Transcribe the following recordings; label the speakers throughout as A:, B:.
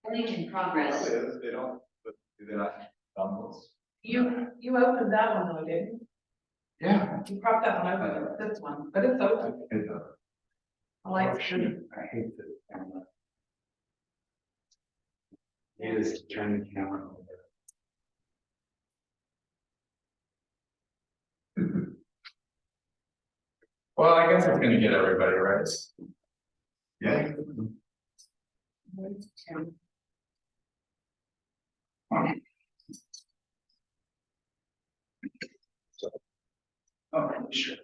A: Recording in progress.
B: They don't, but do they not downloads?
C: You opened that one though, didn't you?
B: Yeah.
C: You propped that one open, this one, but it's open. I like
B: Oh, shoot,
C: it.
B: I hate this camera. It is turn the camera over. Well, I guess it's gonna get everybody right. Yeah. Oh, sure.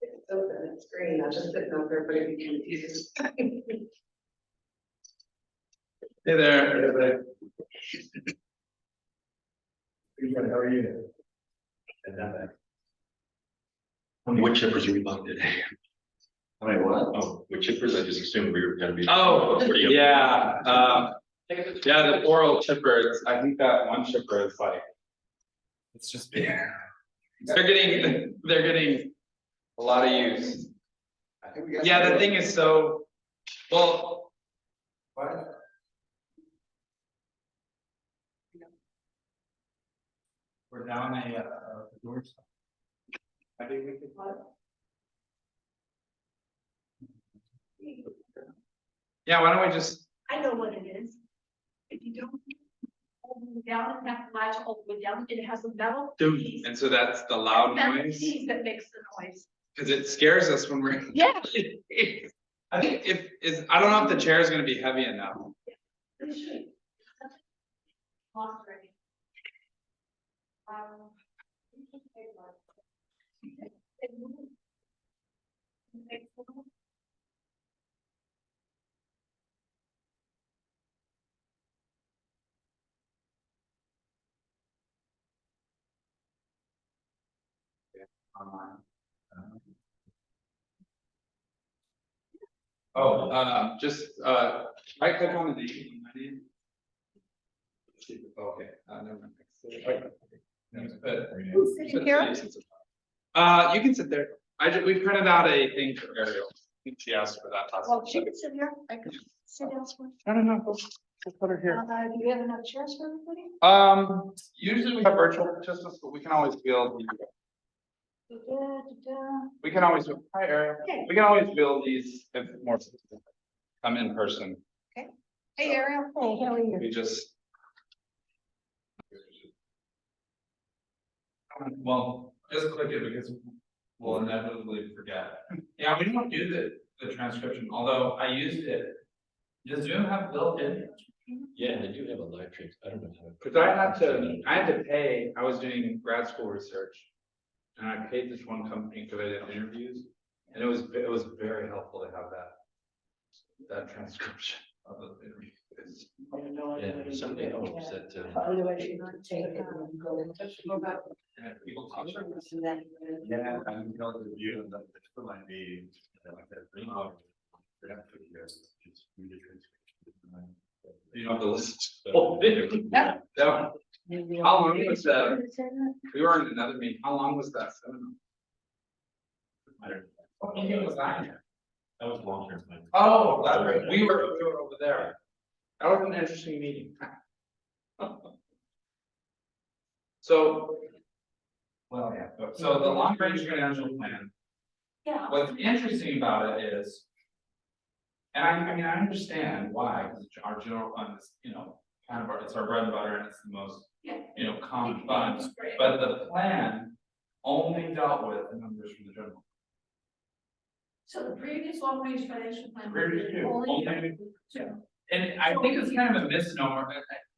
C: It's open, it's green, I just didn't know if everybody be confused.
B: Hey there. Hey there. How are you?
D: What chippers are we buying today?
B: How many what?
D: Oh, what chippers? I just assumed we were gonna be.
B: Oh,
D: Pretty up.
B: yeah, yeah, the oral chippers, I think that one chipper is like. It's just. They're getting a lot of use.
E: I think we got.
B: Yeah, the thing is so, well.
E: What?
B: We're down a doors. I think we could. Yeah, why don't we just,
A: I know what it is. If you don't hold it down and have the latch all the way down, it has a metal
B: do,
A: piece.
B: and so that's the loud
A: Metal
B: noise,
A: piece that makes the noise.
B: cause it scares us when we're.
A: Yeah.
B: I think I don't know if the chair is gonna be heavy enough.
A: It should. Lost already.
B: Online. Oh, just, right click on the name, my name. Okay, never mind.
A: Who's sitting here?
B: You can sit there. We printed out a thing for Ariel. I think she asked for that last.
A: Well, she can sit here. I can sit elsewhere.
B: I don't know. We'll put her here.
A: Do you have enough chairs for everybody?
B: Usually we have virtual participants, but we can always build.
A: Da-da-da-da.
B: We can always, hi Ariel.
A: Hey.
B: We can always build these if more. Come in person.
A: Hey, Ariel. Hey, how are you?
B: We just. Well, just click it because we'll inevitably forget. Yeah, we don't do the transcription, although I used it. Does Zoom have built-in?
D: Yeah, they do have a live stream. I don't know how.
B: Cause I had to pay, I was doing grad school research. And I paid this one company because I did interviews, and it was very helpful to have that transcription of the interview.
D: Yeah, something hopes that,
A: Otherwise, you're not taking it and go.
B: And people talk about it.
E: Yeah, I'm going to review and that might be like that.
B: You don't have to listen to the whole thing.
A: Yeah.
B: No. How long was that? We were in another meeting, how long was that seminar? What meeting was that?
D: That was long-term plan.
B: Oh, that's right, we were over there. That was an interesting meeting. So. Well, yeah, so the long range financial plan,
A: Yeah.
B: what's interesting about it is. And I mean, I understand why, because our general fund is, kind of it's our bread and butter and it's the most,
A: Yeah.
B: common fund. But the plan only dealt with the numbers from the general.
A: So the previous long range financial plan.
B: Previous two,
A: only-
B: only- yeah. And I think it's kind of a misnomer,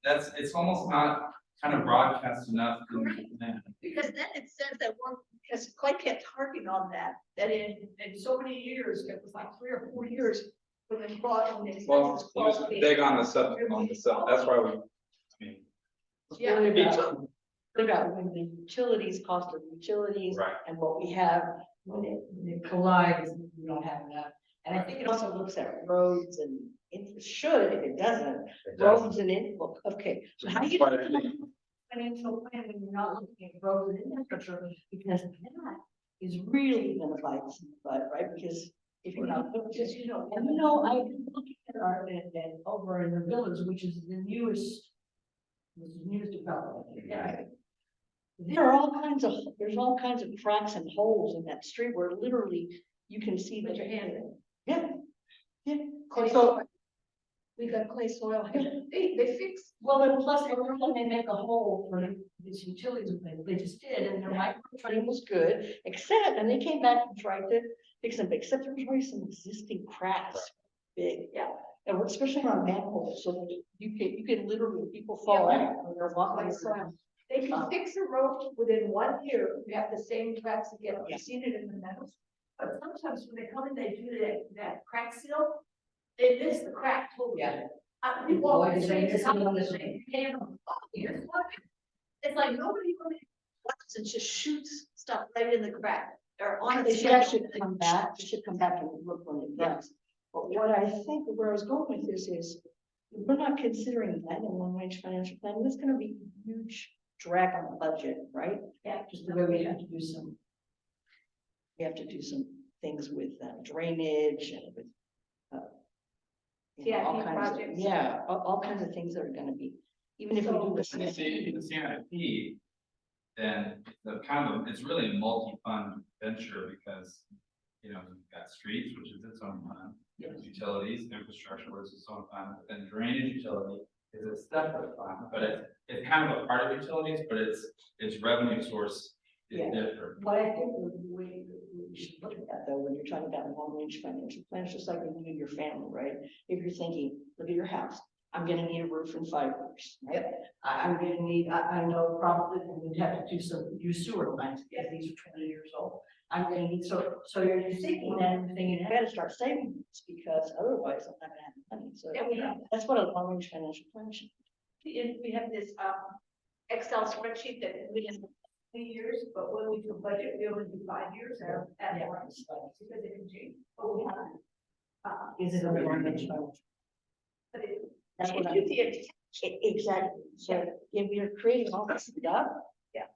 B: it's almost not kind of broadcast enough in the plan.
A: Because then it says that because Clay kept harping on that in so many years, it was like 3 or 4 years. When they brought in this.
B: Well, it was big on the sub, that's why I mean.
A: Yeah.
F: About when the utilities, cost of utilities.
B: Right.
F: And what we have, when it collides, we don't have enough. And I think it also looks at roads and it should, if it doesn't, roads and okay, so how do you?
B: That's why I think-
F: Financial plan when you're not looking at roads and infrastructure, because that is really gonna bite us in the butt, right? Because if you're not,
A: Just, you know,
F: and I've been looking at our, and over in the village, which is the newest development, yeah. There are there's all kinds of cracks and holes in that street where literally you can see
A: put
F: that.
A: your hand in.
F: Yeah, yeah.
A: Clay
F: So,
A: soil. We got clay soil. They fix.
F: well, and plus, every time they make a hole for these utilities, they just did, and their micro drain was good, except, and they came back and tried to fix them, except there was already some existing cracks. Big,
A: Yeah.
F: and especially on manholes, so that you can literally, people fall out when they're walking.
A: Clay soil. They can fix a road within 1 year, you have the same tracks again,
F: Yeah.
A: I've seen it in the meadows. But sometimes when they come in, they do that crack seal, they miss the crack totally.
F: Yeah.
A: We walk
F: Boy,
A: the
F: did they
A: street,
F: miss
A: some
F: it on
A: of
F: this
A: the
F: one.
A: same, here's what. It's like nobody really walks and just shoots stuff right in the crack, or on.
F: They should actually come back, they should come back and look when it does. But what I think, where I was going with this is, we're not considering that in long-range financial plan, that's gonna be a huge drag on the budget, right?
A: Yeah.
F: Just the way we have to do some. We have to do some things with drainage and with.
A: CIP
F: all kinds of,
A: projects.
F: yeah, all kinds of things that are gonna be, even if we do the
B: When you see the CIP, then the it's really a multi-fund venture because, you know, you've got streets, which is its own fund. There's utilities, infrastructure, which is its own fund, but then drainage utility is a separate fund, but it's kind of a part of utilities, but its revenue source is
F: Yeah.
B: different.
F: What I think we should look at that though, when you're talking about long-range financial plans, just like when you and your family, right? If you're thinking, look at your house, I'm gonna need a roof in 5 years, right? I'm gonna need, I know probably we'd have to do sewer lines, because these are 20 years old. I'm gonna need, so you're thinking that everything, you gotta start saving this, because otherwise I'm not gonna have money, so.
A: Yeah, we have.
F: That's what a long-range financial plan should.
A: We have this Excel spreadsheet that we have 3 years, but when we do budget, we only do 5 years at
F: Yeah.
A: once, because it can change. But we have.
F: Is it a long-range financial?
A: But it.
F: That's what
A: it should be
F: Exactly, so if we are creating all this stuff.
A: Yeah.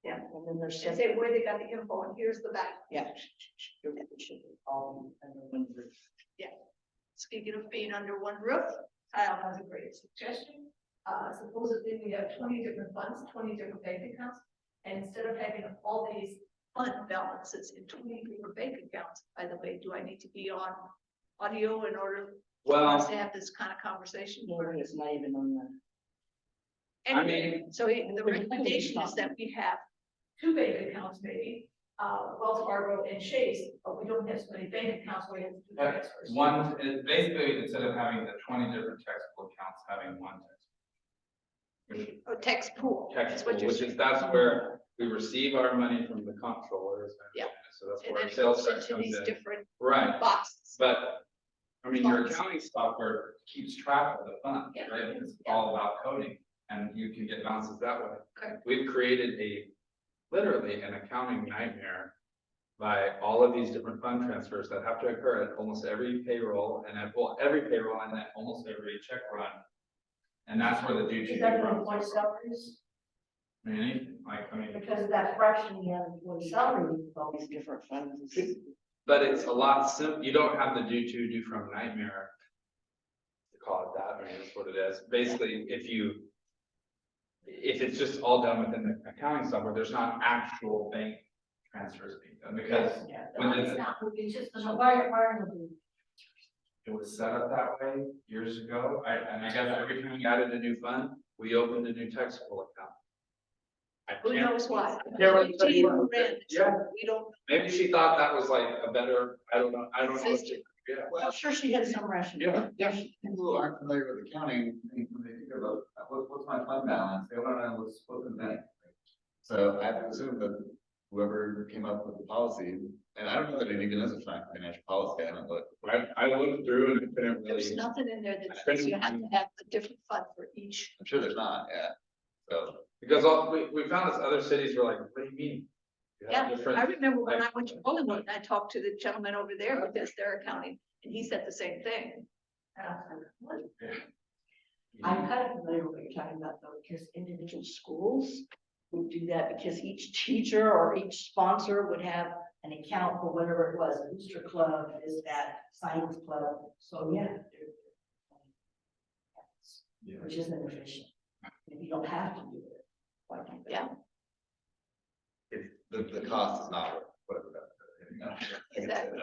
A: Yeah.
F: And then there's.
A: And say where they got the info, and here's the back.
F: Yeah.
A: Speaking of being under one roof, Kyle has a great suggestion. Supposedly we have 20 different funds, 20 different bank accounts. And instead of having all these fund balances in 20 different bank accounts, by the way, do I need to be on audio in order for us to have this kind of conversation?
F: No, it's not even on the.
B: I
A: Anyway,
B: mean,
A: so the recommendation is that we have 2 bank accounts maybe, Wells Fargo and Chase, but we don't have so many bank accounts where you have to do transfers.
B: one, basically, instead of having the 20 different taxable accounts, having one tax.
A: Or tax pool.
B: Tax
A: That's what
B: pool,
A: you're
B: which
A: saying.
B: is, that's where we receive our money from the comptrollers.
A: Yeah.
B: So that's
A: And
B: where
A: then
B: our
A: it
B: sales
A: goes
B: tax
A: into
B: comes
A: these
B: in.
A: different
B: Right,
A: boxes.
B: but, I mean, your
A: Funds.
B: accounting software keeps track of the funds,
A: Yeah.
B: right? It's
A: Yeah.
B: all about coding, and you can get balances that way.
A: Okay.
B: We've created literally an accounting nightmare by all of these different fund transfers that have to occur at almost every payroll and every payroll and at almost every check run. And that's where the due to.
F: Is that the employee salaries?
B: I mean,
F: Because of that fraction, you have employee salary, with all these different funds.
B: but it's a lot you don't have the due to, due from nightmare. To call it that, I mean, that's what it is. Basically, if it's just all done within the accounting software, there's not actual bank transfers being done because
F: Yeah.
B: when
A: It's not, it's just the
F: So why
B: it was set up that way years ago, and I guess every time we added a new fund, we opened a new taxable account. I
A: who
B: can't-
A: knows why?
B: Yeah, right. Yeah.
A: We don't.
B: Maybe she thought that was like a better, I don't know.
A: System.
B: Yeah.
F: I'm sure she had some rationale.
B: Yeah.
E: People who aren't familiar with accounting, when they think about, what's my fund balance, they want to know what's in the bank. So I assume that whoever came up with the policy, and I don't know that it even is a financial policy, I don't know.
B: I looked through and it couldn't
A: There's
B: really,
A: nothing in there that says you have to have a different fund for each.
E: I'm sure there's not, yeah. So,
B: because we found this other cities were like, what do you mean? You have
A: Yeah,
B: different-
A: I remember when I went to Bolingbrook and I talked to the gentleman over there who does their accounting, and he said the same thing. And I was like, what?
F: I'm kind of familiar with what you're talking about though, because individual schools would do that because each teacher or each sponsor would have an account for whatever it was, booster club, is that science club, so yeah.
E: Yeah.
F: Which isn't efficient. If you don't have to do it. Why not?
A: Yeah.
E: If the cost is not whatever that.
A: Exactly.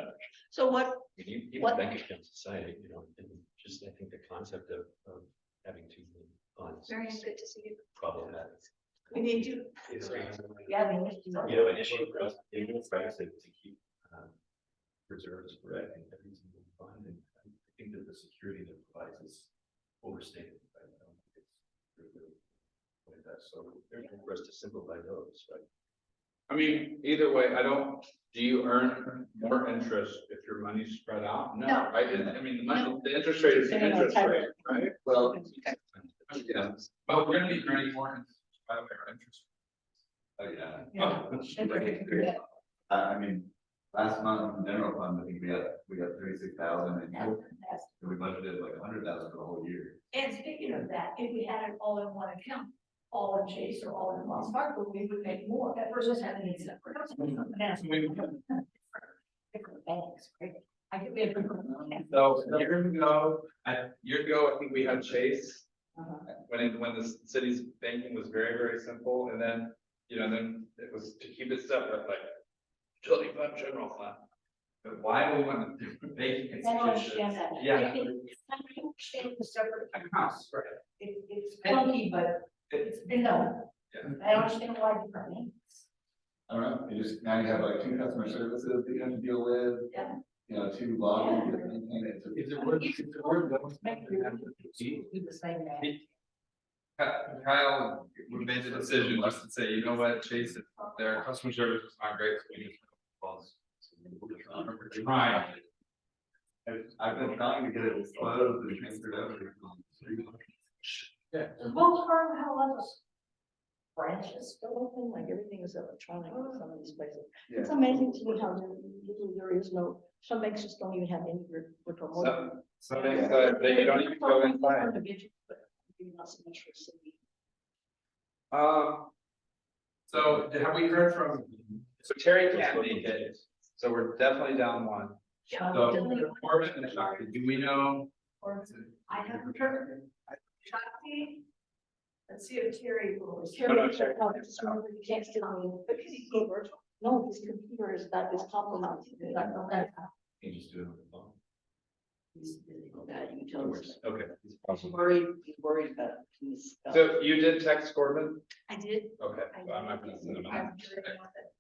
F: So what,
D: Even
F: What-
D: bank account society, and just, I think the concept of having too many funds.
A: Very
D: is
A: good to see you.
D: Problematic.
A: We need you.
F: yeah, I mean, it's-
D: An issue for us, even if I said to keep reserves for I think every single fund, and I think that the security that provides is overstated. I don't think it's really what it does. So there's room for us to simplify those, right?
B: I mean, either way, do you earn more interest if your money's spread out? No,
A: No.
B: right? I mean, the money, the interest rate is the
F: Depending on
B: interest
F: type.
B: rate, right?
E: Well,
B: Yeah, but we're gonna be earning more, by the way, our interest.
E: oh, yeah.
F: Yeah.
E: I mean, last month in general fund, I think we got 36,000 and
A: That's-
E: we budgeted like 100,000 for the whole year.
A: And speaking of that, if we had it all in one account, all in Chase or all in Wells Fargo, we would make more versus having it separate. Different banks, right? I could be a different.
B: So years ago, I think we had Chase,
F: Uh-huh.
B: when the city's banking was very, very simple, and then, then it was to keep it separate, like utility fund, general fund. But why do we want the different banking
F: I don't
B: institutions?
F: understand that.
B: Yeah.
F: I understand the separate,
B: Accounts, right?
F: it's funky, but it's been done.
B: Yeah.
F: I don't understand why different names.
E: I don't know, you just, now you have like 2 customer services that you have to deal with.
F: Yeah.
E: 2 logins. that you maintain. It's a-
B: Is it worth,
F: Do the same name.
G: Kyle, we made the decision just to say, you know what, Chase, their customer service is not great, so we need to close. We're trying.
E: I've been trying to get it closed and transferred over.
F: Wells Fargo, how was branches still open, like everything is electronic in some of these places. It's amazing to me how there is no, some banks just don't even have any brick or mortar.
B: Some banks, you don't even go inside.
F: Not so much for city.
B: So have we heard from, so Terry can't make it, so we're definitely down one. So Corbin and Shakti, do we know?
A: I haven't heard. Shakti. Let's see if Terry will.
F: Terry, just remember, you can't still, but can he go virtual? No, his computer is compromised.
D: You just do it on the phone.
F: He's busy with that, you can tell us.
B: Okay,
F: He's worried about his stuff.
B: so you did text Corbin?
A: I did.
B: Okay,
A: I
B: well, I'm not gonna send him
A: I'm
B: out.
A: sure they want it.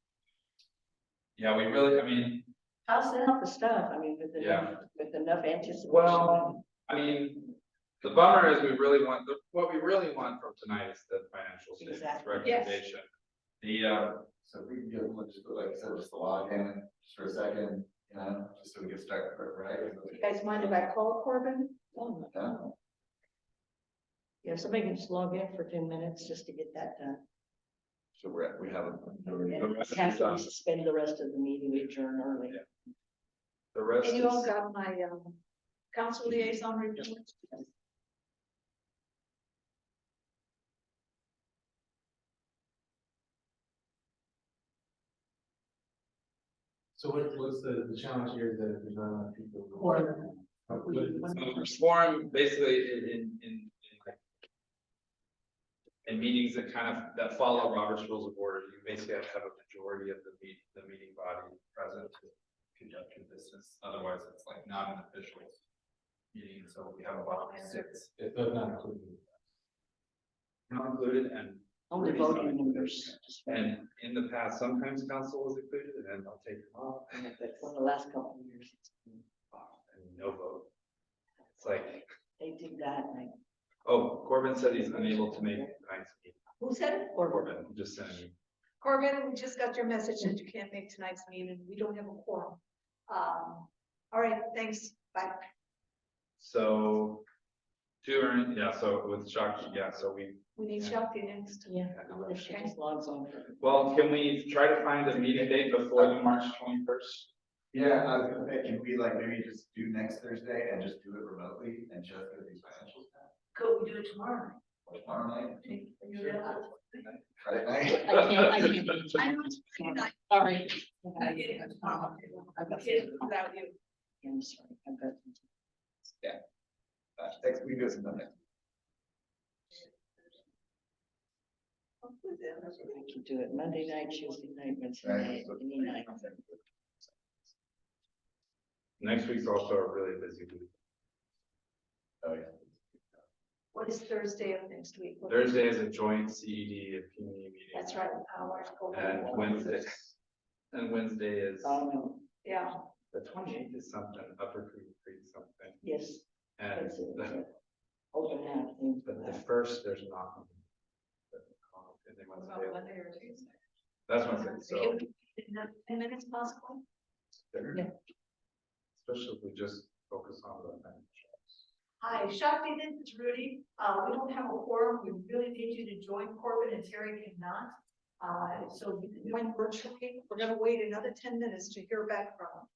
B: Yeah, we really, I mean,
F: I'll send out the stuff, I mean, with
B: Yeah.
F: enough anticipation.
B: well, I mean, the bummer is what we really want from tonight is the financial statements
F: Exactly.
B: recommendation.
E: So if we can get one, just like I said, just log in just for a second, just so we get started, right?
F: You guys mind if I call Corbin? Oh,
E: Yeah.
F: no. Yeah, somebody can just log in for 10 minutes just to get that done.
E: So we have a.
F: And after we suspend the rest of the meeting, we adjourn early.
B: Yeah. The rest
A: And you all
B: is,
A: got my, council liaison report?
G: So what's the challenge here that there's not enough people?
F: Corbin.
B: so forum basically like, in meetings that that follow Robert's Rules of Order, you basically have to have a majority of the meeting body present to conduct your business. Otherwise, it's like not an official meeting, so we have about 6.
G: It does not include.
B: Not included, and
F: Only voting members.
B: and in the past, sometimes council was included, and I'll take them off,
F: But for the last couple of years,
B: and no vote. It's like,
F: they did that, and
B: oh, Corbin said he's unable to make tonight's meeting.
A: Who said it?
B: Corbin, just saying.
A: Corbin, we just got your message that you can't make tonight's meeting. We don't have a quorum. All right, thanks. Bye.
B: So, so with Shakti, so
A: We need Shakti next.
F: yeah, if she just logs on.
B: well, can we try to find a meeting date before the March 21st?
E: Yeah, I was gonna say, can we like maybe just do next Thursday and just do it remotely and just get these financials done?
A: Could we do it tomorrow?
E: Tomorrow night,
A: Are you available?
E: Friday night.
F: I can't.
A: I know it's pretty nice.
F: All right.
A: I get it tomorrow.
F: I've got.
A: Kids without you.
F: I'm sorry, I've got.
E: Next, we do it sometime next.
F: I can do it Monday night, Tuesday night, Wednesday night, any night.
B: Next week's also a really busy week.
E: Oh, yeah.
A: What is Thursday of next week?
B: Thursday is a joint CED and PME meeting.
A: That's right. Hours go.
B: And Wednesday is,
A: Yeah,
B: the 28th is something, Upper Creek something.
F: Yes,
B: And
F: that's it.
B: the,
F: Open house.
B: but the first, there's not. And then
A: what about
B: Wednesday,
A: Monday or Tuesday?
B: that's Wednesday, so,
A: 10 minutes possible?
F: Yeah.
B: especially if we just focus on the financials.
A: Hi, Shakti, this is Rudy. We don't have a quorum. We really need you to join Corbin and Terry cannot. So you can join virtually. We're gonna wait another 10 minutes to hear back from them.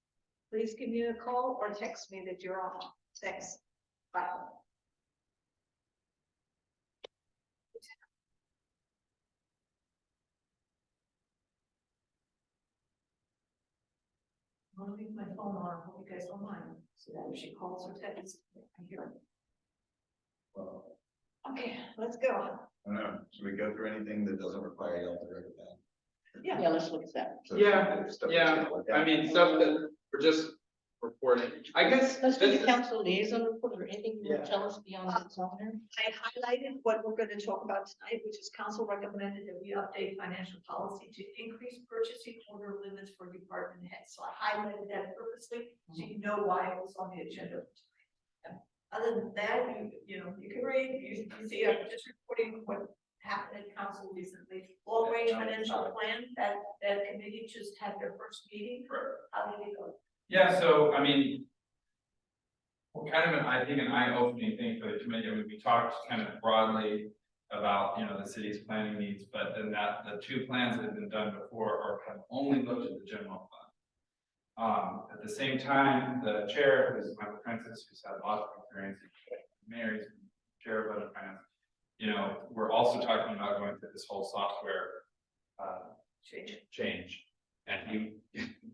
A: Please give me a call or text me that you're on. Thanks. Bye. I'm gonna leave my phone on. I hope you guys don't mind. So that if she calls or texts, I hear it.
E: Well,
A: Okay, let's go.
E: I don't know, should we go through anything that doesn't require y'all to write it down?
F: Yeah, let's look at that.
E: So,
B: Yeah,
E: stuff
B: yeah,
E: that's gonna look
B: I
E: at.
B: mean, stuff that we're just reporting, I guess.
F: Let's do
B: this
F: the
B: is-
F: council liaison report or anything you want to
B: Yeah.
F: tell us beyond what's on there.
A: I highlighted what we're going to talk about tonight, which is council recommended that we update financial policy to increase purchasing order limits for department heads. So I highlighted that purposely, so you know why it was on the agenda. tonight. Other than that, you know, you can read, you see, I'm just reporting what happened at council recently. Long range financial plan, that committee just had their first meeting. How did it go?
G: Yeah, so I mean. Well, kind of I think an eye-opening thing for the committee, I mean, we talked kind of broadly about, you know, the city's planning needs, but then the two plans that have been done before are kind of only looked at the general fund. At the same time, the chair, who's Michael Francis, who's had lots of experience, Mary's chair of budget finance, you know, we're also talking about going through this whole software change. And he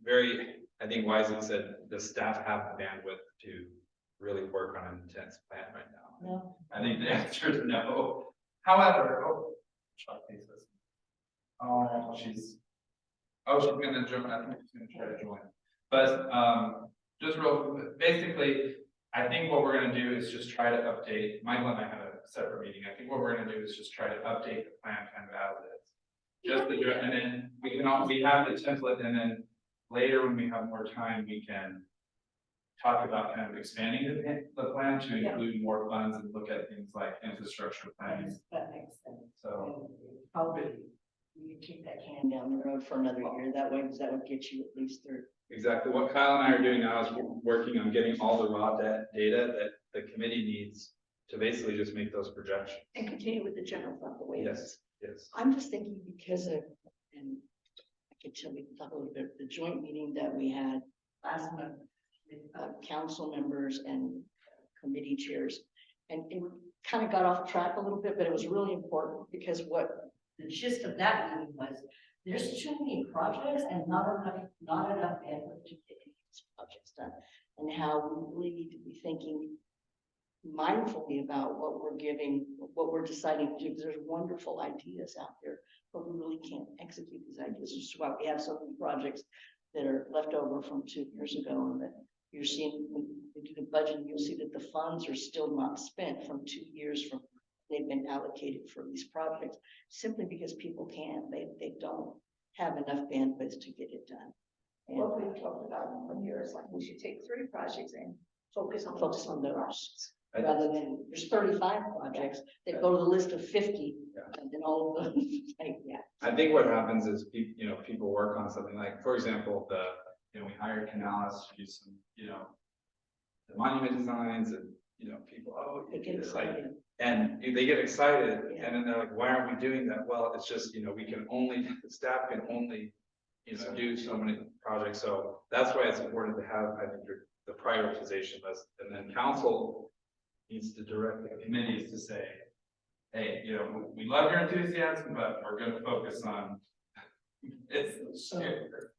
G: very, I think wisely said, the staff have the bandwidth to really work on an intense plan right now.
F: No.
G: I think the answer is no. However, Shakti says. She's gonna join, I think she's gonna try to join. But, just basically, I think what we're gonna do is just try to update, Michael and I had a separate meeting, I think what we're gonna do is just try to update the plan kind of as it is. Just the, and then we have the template, and then later when we have more time, we can talk about kind of expanding the plan to include more funds and look at things like infrastructure planning.
F: That makes sense.
G: So,
F: Probably you keep that can down the road for another year. That way, because that would get you at least through.
B: Exactly, what Kyle and I are doing now is working on getting all the raw data that the committee needs to basically just make those projections.
A: And continue with the general fund the way it is.
B: Yes.
F: I'm just thinking because of, and I can tell we can talk a little bit, the joint meeting that we had last month with council members and committee chairs. And it kind of got off track a little bit, but it was really important because what the gist of that meeting was, there's too many projects and not enough bandwidth to get any of these projects done. And how we really need to be thinking mindfully about what we're giving, what we're deciding to do, because there's wonderful ideas out there, but we really can't execute these ideas, which is why we have so many projects that are left over from 2 years ago, and that you're seeing, when we do the budget, you'll see that the funds are still not spent from 2 years from they've been allocated for these projects, simply because people can't, they don't have enough bandwidth to get it done. And
A: What we talked about in 1 year is like, we should take 3 projects and focus on
F: those. Rather than, there's 35 projects that go to the list of 50, and then all of them, like,
B: I think what happens is people work on something like, for example, we hired Canales to do some, the monument designs and, people,
F: they get
B: it's like,
F: excited.
B: and they get excited
F: Yeah.
B: and then they're like, why aren't we doing that? Well, it's just, the staff can only, do so many projects. So that's why it's important to have, I think, the prioritization list, and then council needs to direct the committees to say,
G: hey, you know, we love your enthusiasm, but we're gonna focus on. It's.
F: So,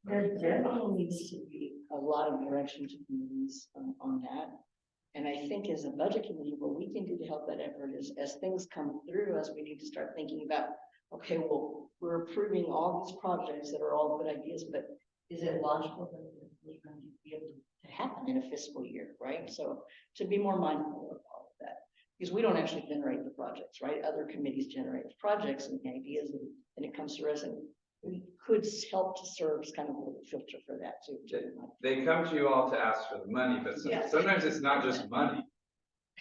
F: there definitely needs to be a lot of direction to communities on that. And I think as a budget committee, what we can do to help that effort is, as things come through, as we need to start thinking about, okay, well, we're approving all these projects that are all good ideas, but is it logical that they're going to be able to happen in a fiscal year, right? So to be more mindful of all of that, because we don't actually generate the projects, right? Other committees generate the projects and the ideas, and it comes to us, and we could help to serve as kind of a filter for that too.
B: They come to you all to ask for the money, but
A: Yes.
B: sometimes it's not just money.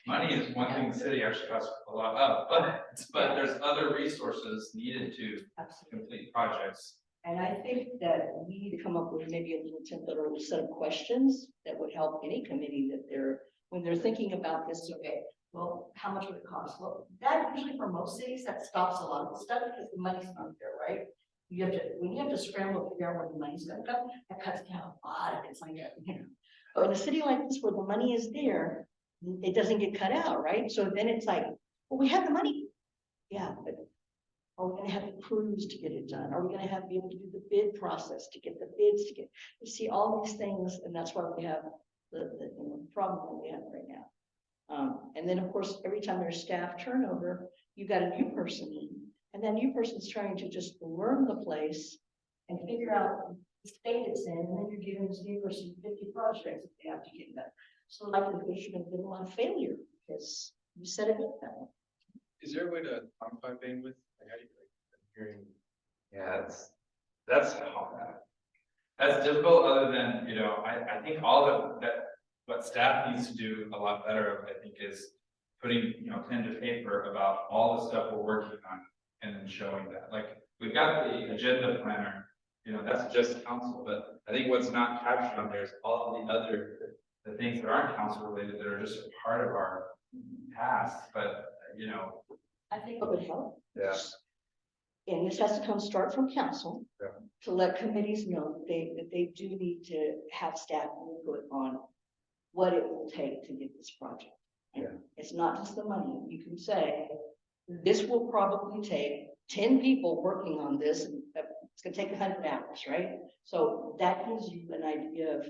G: Money is one thing the city actually has a lot of, but there's other resources needed to
F: Absolutely.
G: complete projects.
F: And I think that we need to come up with maybe a little template or a set of questions that would help any committee that when they're thinking about this, okay, well, how much would it cost? Well, that usually for most cities, that stops a lot of stuff because the money's not there, right? When you have to scramble to figure out where the money's gonna come, that cuts down a lot of it's like, you know. But in a city like this where the money is there, it doesn't get cut out, right? So then it's like, well, we have the money. Yeah, but are we gonna have the crews to get it done? Are we gonna be able to do the bid process to get the bids to you see all these things, and that's why we have the problem that we have right now. And then of course, every time there's staff turnover, you got a new person in, and that new person's trying to just learn the place and figure out the state it's in, and then you're giving this new person 50 projects that they have to get done. So like there's gonna be a lot of failure because you set it up that way.
D: Is there a way to quantify bandwidth? Like, how do you, like, hearing?
B: Yeah, that's hard.
G: That's difficult, other than, you know, I think all what staff needs to do a lot better of, I think, is putting, you know, pen to paper about all the stuff we're working on and then showing that. Like, we've got the agenda planner, you know, that's just council, but I think what's not captured on there is all the things that aren't council related that are just a part of our task, but, you know.
F: I think it would help.
B: Yeah.
F: And this has to start from council.
B: Yeah.
F: To let committees know that they do need to have staff input on what it will take to get this project. And
B: Yeah.
F: it's not just the money. You can say, this will probably take 10 people working on this, and it's gonna take 100 hours, right? So that gives you an idea of,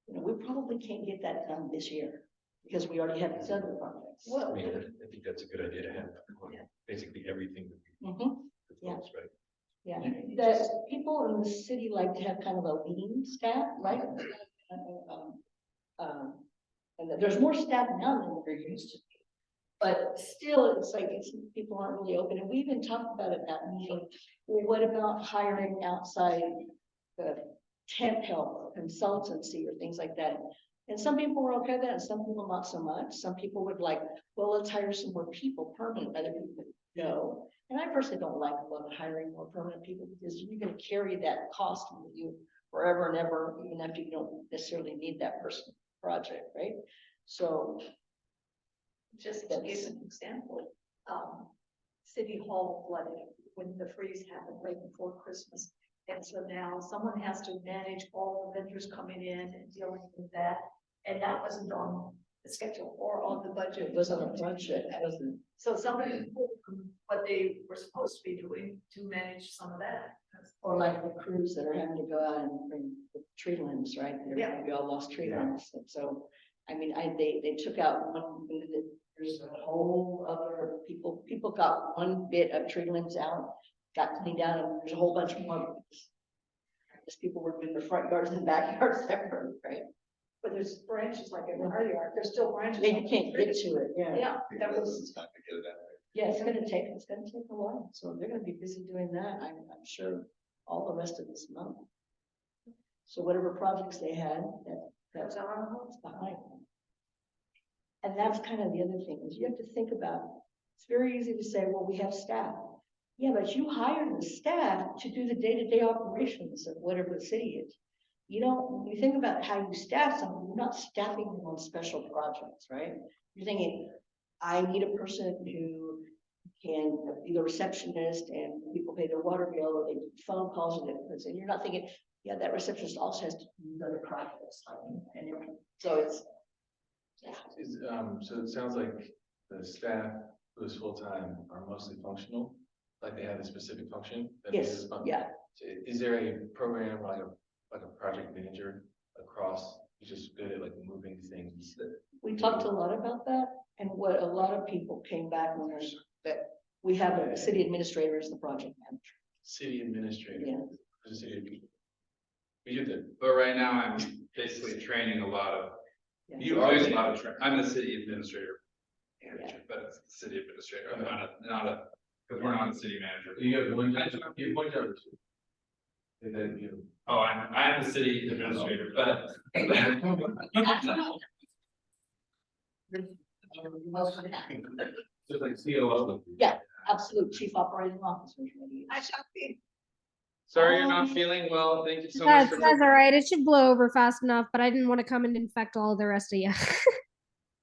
F: you know, we probably can't get that done this year because we already have these other projects.
A: Well,
D: I think that's a good idea to have, basically everything that we
F: Mhm. Yeah.
D: propose, right?
F: Yeah, the people in the city like to have kind of a lean staff, right? And there's more staff now than there used to be. But still, it's like, people aren't really open, and we even talked about it that meeting. Well, what about hiring outside temp help, consultancy, or things like that? And some people were okay with that, and some people not so much. Some people would like, well, let's hire some more people permanent, other people no. And I personally don't like a lot of hiring more permanent people because you're gonna carry that cost with you forever and ever, even after you don't necessarily need that person project, right? So.
A: just to give an example, City Hall flooded when the freeze happened right before Christmas. And so now someone has to manage all the vendors coming in and dealing with that. And that wasn't on the schedule or on the budget.
F: It wasn't a budget, it wasn't.
A: So somebody pulled from what they were supposed to be doing to manage some of that.
F: Or like the crews that are having to go out and bring the tree limbs, right? We all lost tree limbs, and so, I mean, they took out one, there's a whole other people got one bit of tree limbs out, got cleaned out, and there's a whole bunch more. Because people were doing their front yards and backyards separate, right?
A: But there's branches like in our yard, there's still branches.
F: Then you can't get to it, yeah.
A: Yeah, that
E: Because
A: was,
E: it's time to get it out there.
F: Yeah, it's gonna take a while, so they're gonna be busy doing that, I'm sure, all the rest of this month. So whatever projects they had, that's
A: on our homes.
F: behind them. And that's kind of the other thing, is you have to think about, it's very easy to say, well, we have staff. Yeah, but you hired the staff to do the day-to-day operations of whatever the city is. You know, when you think about how you staff something, you're not staffing them on special projects, right? You're thinking, I need a person who can be the receptionist and people pay their water bill or they do phone calls and you're not thinking, yeah, that receptionist also has to do other projects. And so it's, yeah.
D: So it sounds like the staff
H: who's full-time are mostly functional, like they have a specific function. that
F: Yes,
H: is fun-
F: yeah.
H: Is there a program like a project manager across, who's just good at like moving things that?
F: We talked a lot about that, and what a lot of people came back when there's, that we have a city administrator as the project manager.
H: City administrator.
F: Yeah.
H: The city. We do the,
B: But right now, I'm basically training a lot of.
H: you are,
B: doing a lot of I'm the city administrator.
F: Yeah.
B: But it's the city administrator, I'm not a, because we're not a city manager.
H: you have one, you have one job or two. And then you.
B: Oh, I'm the city administrator, but.
H: Just like COO.
F: Yeah. Absolute chief operating officer.
A: I shall be.
B: Sorry, you're not feeling well, thank you so much.
I: That's all right. It should blow over fast enough, but I didn't want to come and infect all the rest of you.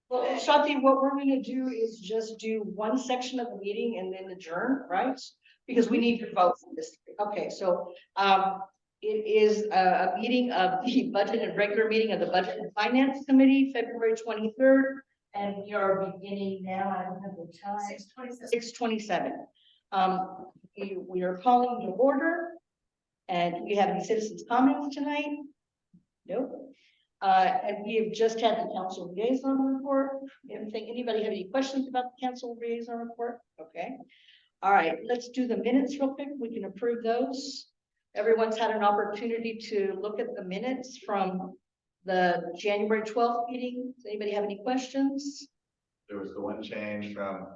F: Well, Shanti, what we're gonna do is just do one section of the meeting and then adjourn, right? Because we need your vote for this. Okay, so, it is a meeting of the budget and regular meeting of the Budget and Finance Committee, February 23rd. And we are beginning now, I don't have the time,
A: 6:27.
F: 6:27. We are calling to order. And do we have any citizens' comments tonight? Nope. And we have just had the council liaison report. Anybody have any questions about the council liaison report? Okay. All right, let's do the minutes real quick. We can approve those. Everyone's had an opportunity to look at the minutes from the January 12th meeting. Does anybody have any questions?
E: There was the one change from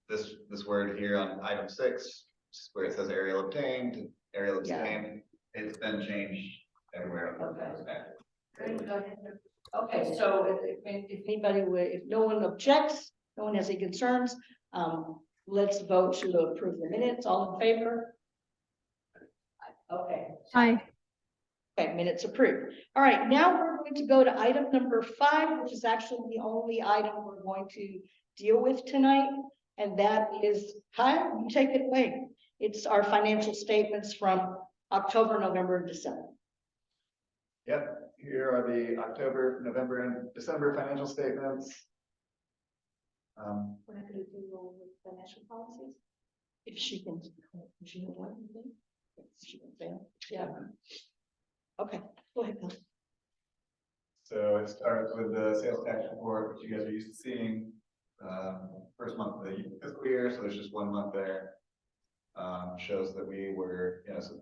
E: this word here on item 6, where it says aerial obtained, to aerial
F: Yeah.
E: abstained. It's been changed everywhere.
F: Okay. Okay, so if anybody would, if no one objects, no one has any concerns, let's vote to approve the minutes. All in favor? Okay.
I: Hi.
F: Okay, minutes approved. All right, now we're going to go to item number 5, which is actually the only item we're going to deal with tonight. And that is, Kyle, you take it away. It's our financial statements from October, November, and December.
E: Yep, here are the October, November, and December financial statements.
F: We're not gonna do roll with financial policies? If she can, if she can, what do you think? If she can fail, yeah. Okay, go ahead, Bill.
E: So it starts with the sales tax report, which you guys are used to seeing. First month of the fiscal year, so there's just 1 month there. Shows that we were, so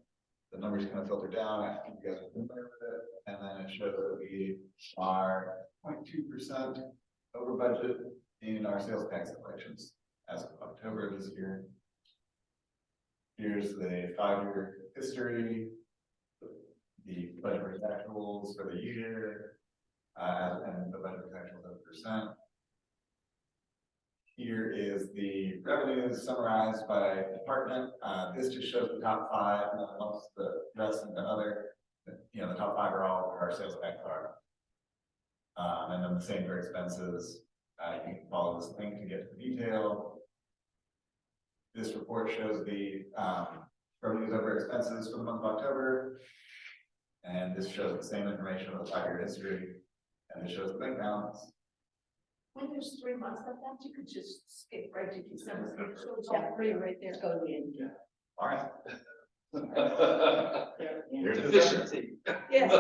E: the numbers kind of filter down after you guys are familiar with it. And then it shows that we are 0.2% over budget in our sales tax collections as of October of this year. Here's the 5-year history, the budget actuals for the year, and the budget actuals as a percent. Here is the revenues summarized by department. This just shows the top 5, and then amongst the rest and the other, the top 5 are all where our sales tax are. And then the same for expenses. You can follow this link to get to the detail. This report shows the revenues over expenses for the month of October. And this shows the same information of the 5-year history. And it shows the bank balance.
A: When there's 3 months like that, you could just skip right to December. So it's all three right there.
F: Let's go to the end.
E: All right.
F: Yeah.
E: Here's the
B: Efficiency.
A: Yes.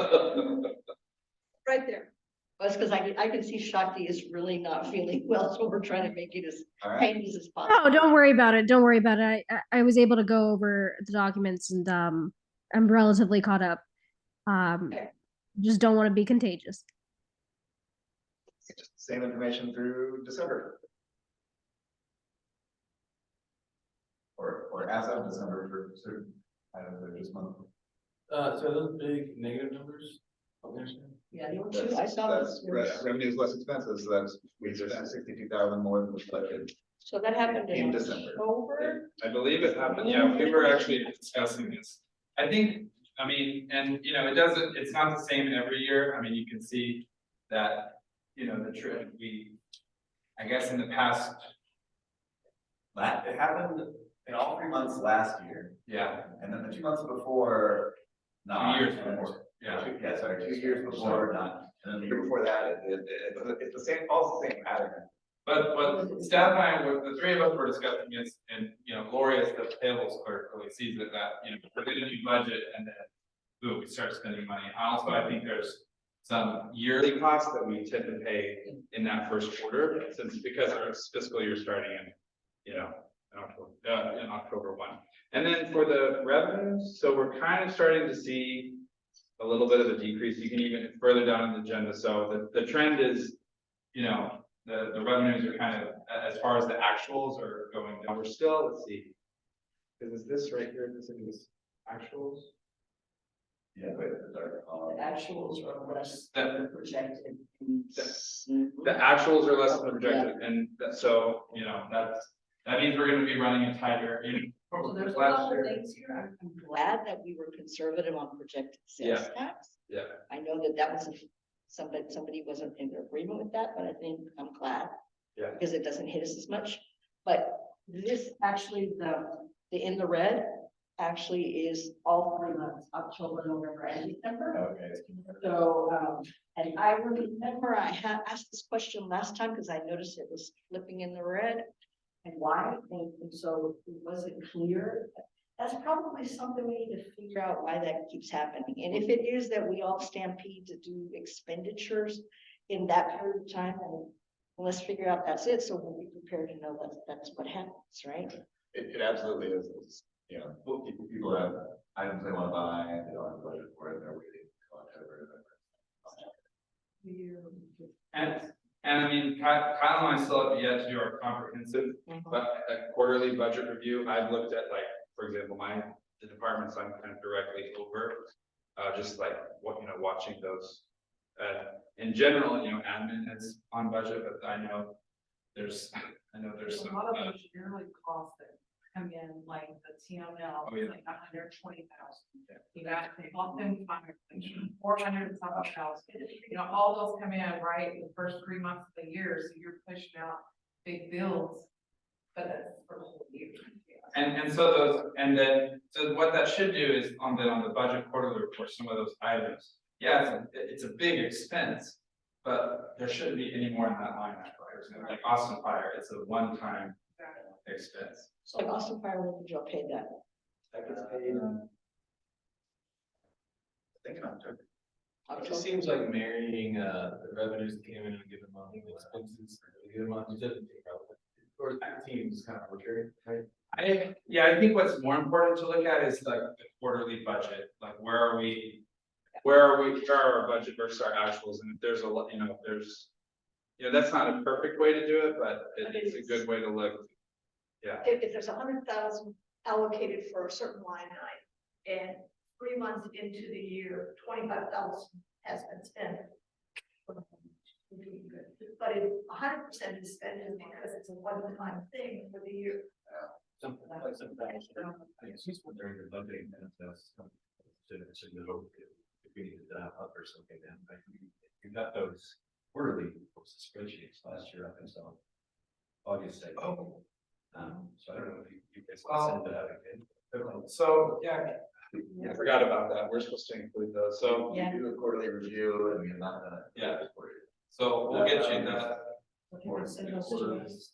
A: Right there.
F: Well, it's because I can see Shakti is really not feeling well, so we're trying to make it as
E: All right.
F: painless as possible.
I: Oh, don't worry about it. Don't worry about it. I was able to go over the documents and I'm relatively caught up.
F: Okay.
I: Just don't want to be contagious.
E: Just same information through December. Or as of December for certain items that are just month.
H: So those big negative numbers.
F: Yeah, there were 2. I saw this.
E: Revenues less expenses, so that's, we spent 62,000 more than was budgeted.
F: So that happened
E: In
F: in
E: December.
F: October.
B: I believe it happened, yeah, we were actually discussing this. I think, I mean, and it's not the same every year, I mean, you can see that, the trend, I guess in the past,
E: It happened in all 3 months last year,
B: yeah,
E: and then the 2 months before, not.
B: 2 years before, yeah.
E: Yeah, sorry, 2 years before, not, and then the year before that, it's the same, follows the same pattern.
G: But staff and I, the three of us were discussing this, and, Lori as the payables clerk really sees it that, we're gonna do budget and then, boom, we start spending money. Also, I think there's some yearly costs that we tend to pay in that first quarter, since because our fiscal year starting in, in October 1. And then for the revenues, so we're kind of starting to see a little bit of a decrease. You can even further down in the agenda. So the trend is, the revenues are kind of, as far as the actuals are going down. We're still, let's see. Because is this right here, this is actuals?
E: Yeah, wait, the dark
F: The
E: column.
F: actuals are less
G: That-
F: than projected.
G: The actuals are less than projected, and so, that means we're gonna be running a tighter,
F: So there's a
G: last
F: couple
G: year.
F: things here. I'm glad that we were conservative on projected sales
G: Yeah.
F: tax.
G: Yeah.
F: I know that was somebody wasn't in agreement with that, but I think I'm glad.
G: Yeah.
F: Because it doesn't hit us as much, but this actually, the in the red actually is all 3 months, October, November, and December.
E: Okay.
F: So, and I remember I had asked this question last time because I noticed it was flipping in the red. And why? And so it wasn't clear. That's probably something we need to figure out why that keeps happening. And if it is that we all stampede to do expenditures in that period of time, then let's figure out that's it. So we'll be prepared to know that's what happens, right?
E: It absolutely is, it's, people have items they wanna buy, they don't have a budget for it, they're waiting until October.
G: And I mean, Kyle and I still have yet to do our comprehensive, but a quarterly budget review. I've looked at, like, for example, the departments I'm kind of directly over. Just like watching those. In general, admin is on budget, but I know there's
C: There's a
G: some,
C: lot of those yearly costs that come in, like the TML,
G: Oh, yeah.
C: like 120,000. You got often 400 and something thousand. All those come in, right, in the first 3 months of the year, so you're pushing out big bills. But that's for the whole year.
G: and so what that should do is on the budget quarterly report, some of those items. Yeah, it's a big expense, but there shouldn't be any more in that line item, for example, like Austin Fire, it's a one-time expense.
F: So like Austin Fire, when did y'all pay that?
H: That gets paid.
E: I think in October.
H: It just seems like marrying, the revenues that came in a given month, and the expenses for a given month, it doesn't seem relevant. Or the team's kind of arbitrary, right?
G: I think what's more important to look at is like the quarterly budget, like where are our budget versus our actuals, and if there's a lot, that's not a perfect way to do it, but it's a good way to look. Yeah,
A: If there's 100,000 allocated for a certain line item, and 3 months into the year, 25,000 has been spent. But if 100% is spent, is because it's a one-time thing for the year.
D: Something like sometimes, I guess it's when during the budgeting, and that's. Should know if we need to up or something, then, like, we got those quarterly spreadsheets last year up until August 2nd. So I don't know if you guys can send that out again.
G: so, I forgot about that, we're supposed to include those, so,
F: Yeah.
E: We do a quarterly review and we're not done.
G: Yeah. so we'll get you that.
F: Okay, send those to us.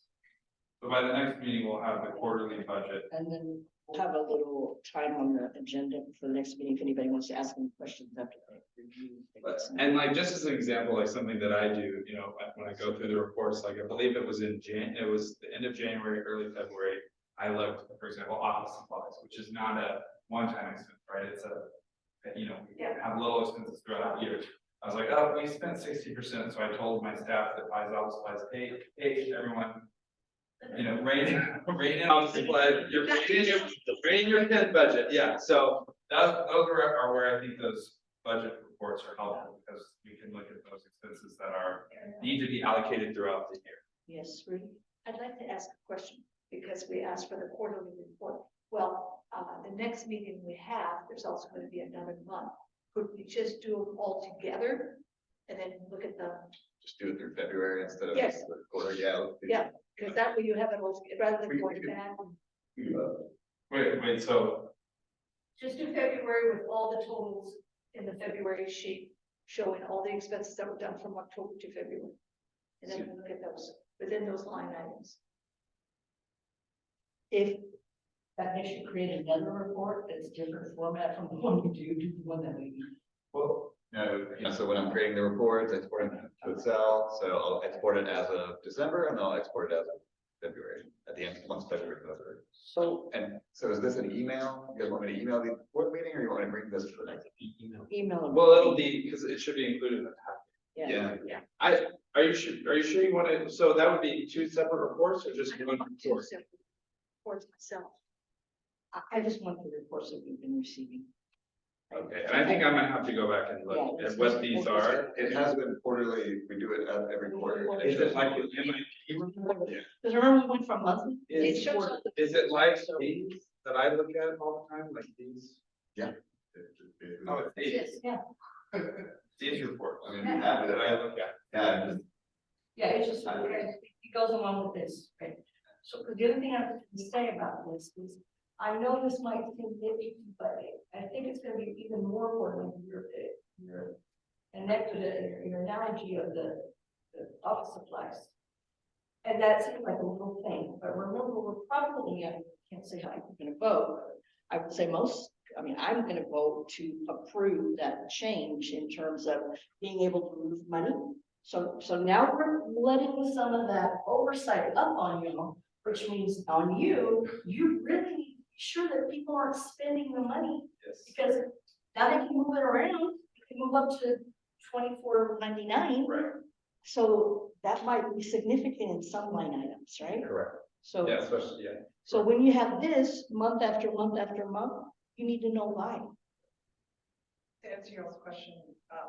G: So by the next meeting, we'll have the quarterly budget.
F: And then we'll have a little time on the agenda for the next meeting, if anybody wants to ask any questions after they review.
B: And like, just as an example, like something that I do, when I go through the reports, like I believe it was it was the end of January, early February. I looked, for example, office supplies, which is not a one-time expense, right? It's we have little expenses throughout the year. I was like, oh, we spent 60%, so I told my staff that buys office supplies, hey, everyone, rating office supplies, you're rating your kid's budget, yeah, so those are where I think those budget reports are helpful, because we can look at those expenses that need to be allocated throughout the year.
F: Yes, Rudy?
A: I'd like to ask a question, because we asked for the quarterly report. Well, the next meeting we have, there's also going to be another month. Could we just do them all together? And then look at
E: Just do it through February instead of.
A: Yes.
E: the quarter, yeah. let's do-
A: Yeah. because that way you have it all, rather than
E: We
A: going
E: could-
A: back.
G: Wait, so,
A: Just do February with all the totals in the February sheet, showing all the expenses that were done from October to February. And then we look at those.
F: within those line items. If that makes you create another report that's different format from the one you do to the one that we.
E: Well, no, so when I'm creating the reports, I export it to Excel, so I'll export it as of December and I'll export it as of February, at the end, once February is over.
F: So
E: And so is this an email? You guys want me to email the board meeting or you want me to bring this to the next?
F: email them.
B: Well, it'll be, because it should be included in the packet.
F: Yeah.
B: Are you sure you want to, so that would be two separate reports or just
F: I
B: one
F: don't want two
B: report?
F: separate reports myself. I just want the reports that we've been receiving.
B: Okay, and I think I'm gonna have to go back and
F: Yeah,
B: look
F: let's-
B: at what
F: let's-
B: these
F: let's-
B: are.
E: It has been quarterly, we do it every quarter.
B: Is it like an MIP report?
F: Because remember we went from monthly?
B: Is,
F: It shows up-
B: is it like these that I look at all the time, like these?
G: Oh, it's these,
F: Yes, yeah,
G: these reports.
E: I mean, we have
G: That
E: it,
G: I look at.
E: yeah, just
F: yeah, it's just, it goes along with this, right? So the other thing I have to say about this is, I know this might seem nitpicky, but I think it's gonna be even more important in your your analogy of the office supplies. And that seems like a little thing, but remember, we're probably, I can't say how you're gonna vote. I would say I'm gonna vote to approve that change in terms of being able to move money. So now we're letting some of that oversight up on you, which means on you, you really need to be sure that people aren't spending the money.
B: Yes.
F: Because now they can move it around, you can move up to $24.99.
B: Right.
F: So that might be significant in some line items, right?
B: Correct.
F: So,
B: Yeah, especially, yeah.
F: so when you have this month after month after month, you need to know why.
C: To answer your question,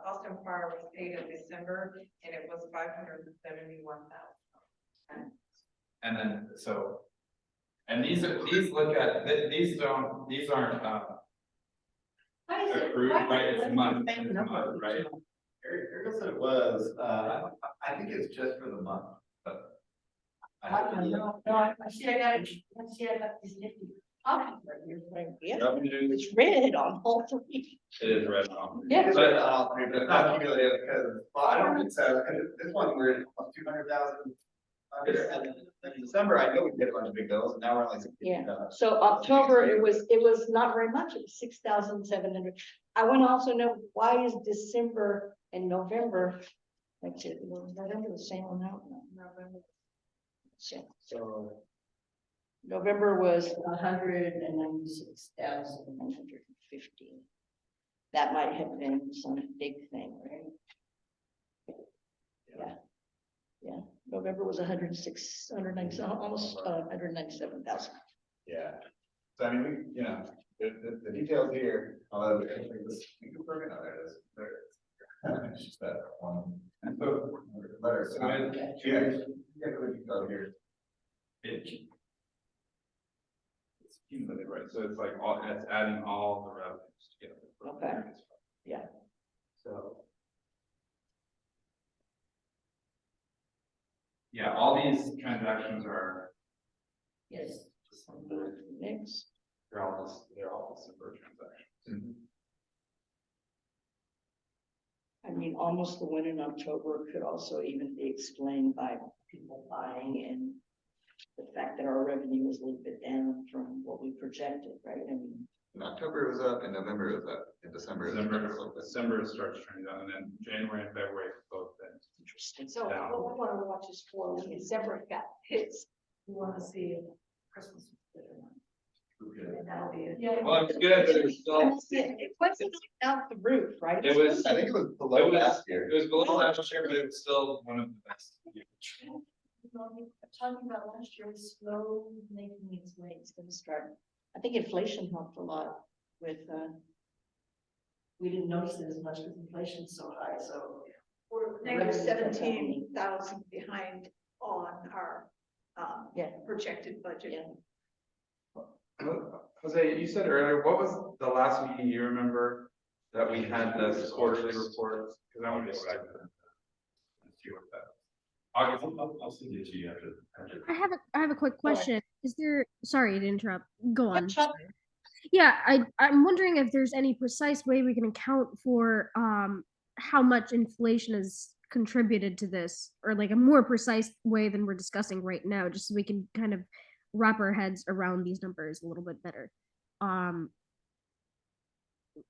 C: Austin Fire was paid in December and it was $571,000.
G: And then, so. And these look at, these aren't,
F: Why is it-
G: accrued,
F: why is
G: right,
F: it
G: it's
F: like
G: month,
F: the same
G: it's
F: number
G: month,
F: each
G: right?
F: month?
D: Here's what it was, I think it's just for the month, but.
F: No, I see, I got these nifty copies right here, right here.
B: Revenue,
F: It's red on all three.
B: it is red on.
F: Yeah.
D: But, but it's not cumulative, because, well, I don't think so, because this one, we're at 200,000. And in December, I know we did a bunch of big bills, and now we're only.
F: Yeah. So October, it was not very much, it was 6,700. I want to also know, why is December and November, that's it, was November the same amount? No, November.
E: So.
F: November was 196,150. That might have been some big thing, right? Yeah, November was 197, almost 197,000.
E: Yeah, so I mean, we, the details here, although I think this, we can bring it, there it is, there it is. It's just that one. And so, letter, so, yeah, good detail here.
B: It's cumulative, right? So it's like all, it's adding all the revenues together.
F: Okay. Yeah.
B: So.
G: Yeah, all these transactions are,
F: Yes. Next.
B: They're all December transactions.
F: I mean, almost the one in October could also even be explained by people buying and the fact that our revenue is a little bit down from what we projected, right? I mean,
E: In October it was up, in November it was up, in December it was down a little bit.
B: December starts trending down, and then January and February both then.
F: interesting.
A: So
B: Down.
A: what we want to watch is for when December got hits, we want to see if Christmas. was good or not. And that'll be it.
F: Yeah.
B: Well, it's good, but it was still,
F: It wasn't out the roof, right?
B: it was,
E: I think it was below last year.
B: it was below last year, but it was still one of the best.
F: Talking about last year, it's slow making its way, it's gonna start. I think inflation helped a lot with, we didn't notice it as much because inflation's so high, so.
A: We're negative 17,000 behind on our,
F: Yeah.
A: projected budget.
F: Yeah.
B: Jose, you said earlier, what was the last meeting you remember that we had this quarterly report? Cause I want to go back to that. And see what that.
D: I'll send it to you after.
I: I have a quick question. Is there, sorry to interrupt, go on.
F: Chuck?
I: Yeah, I'm wondering if there's any precise way we can account for how much inflation is contributed to this, or like a more precise way than we're discussing right now, just so we can kind of wrap our heads around these numbers a little bit better.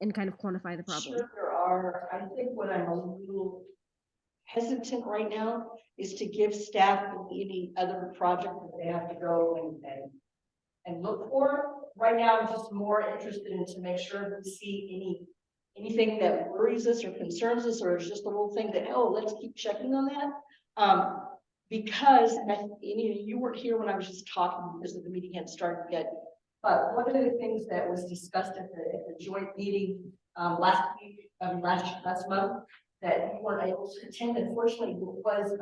I: And kind of quantify the problem.
F: Sure, there are. I think what I'm a little hesitant right now is to give staff any other project that they have to go and look for. Right now, I'm just more interested in to make sure we see anything that worries us or concerns us, or is just a little thing that, oh, let's keep checking on that. Because, and you weren't here when I was just talking because the meeting hadn't started yet. But one of the things that was discussed at the joint meeting, last week, last month, that you weren't able to attend, unfortunately, was,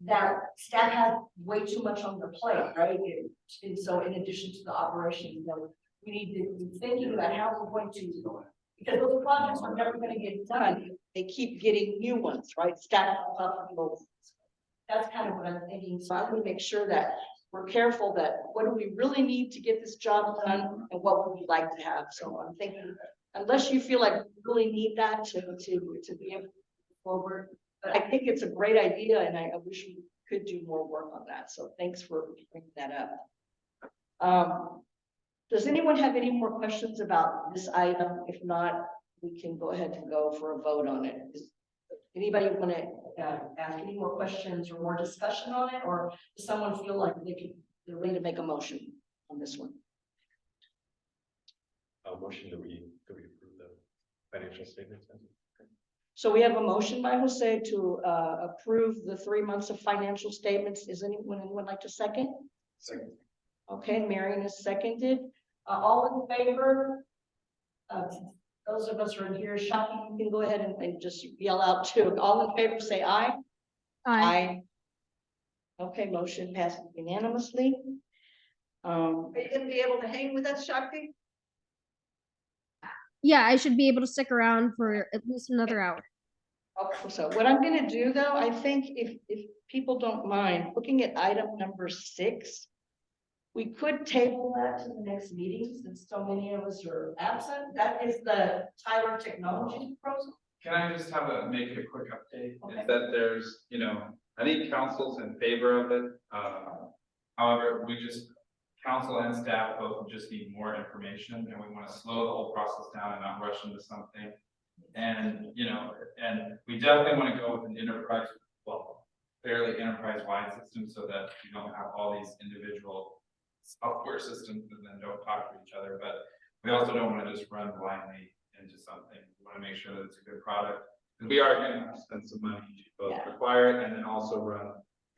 F: that staff had way too much on their plate, right? And so in addition to the operation, you know, we need to be thinking about how we're going to, because those projects are never gonna get done. They keep getting new ones, right? Staff up. That's kind of what I'm thinking. So I want to make sure that we're careful that what do we really need to get this job done and what would we like to have. So I'm thinking, unless you feel like we really need that to be able to move forward. But I think it's a great idea, and I wish we could do more work on that. So thanks for bringing that up. Does anyone have any more questions about this item? If not, we can go ahead and go for a vote on it. Does anybody want to ask any more questions or more discussion on it, or does someone feel like they're ready to make a motion on this one?
D: A motion that we approve the financial statements.
F: So we have a motion by Jose to approve the 3 months of financial statements. Is anyone like to second?
D: Second.
F: Okay, Marion is seconded. All in favor? Those of us who are here shopping, you can go ahead and just yell out too. All in favor, say aye.
I: Aye.
F: Okay, motion passes unanimously.
A: Are you gonna be able to hang with us, Shakti?
I: Yeah, I should be able to stick around for at least another hour.
F: Okay, so what I'm gonna do though, I think if people don't mind, looking at item number 6, we could table that to the next meeting since so many of us are absent. That is the Tyler Technologies proposal.
B: Can I just make a quick update?
F: Okay.
B: Is that there's, I think council's in favor of it. However, council and staff both just need more information, and we want to slow the whole process down and not rush into something. And, and we definitely want to go with an enterprise, fairly enterprise-wide system so that you don't have all these individual software systems that then don't talk to each other. But we also don't want to just run blindly into something. We want to make sure that it's a good product. Because we are going to spend some money to both acquire it and then also run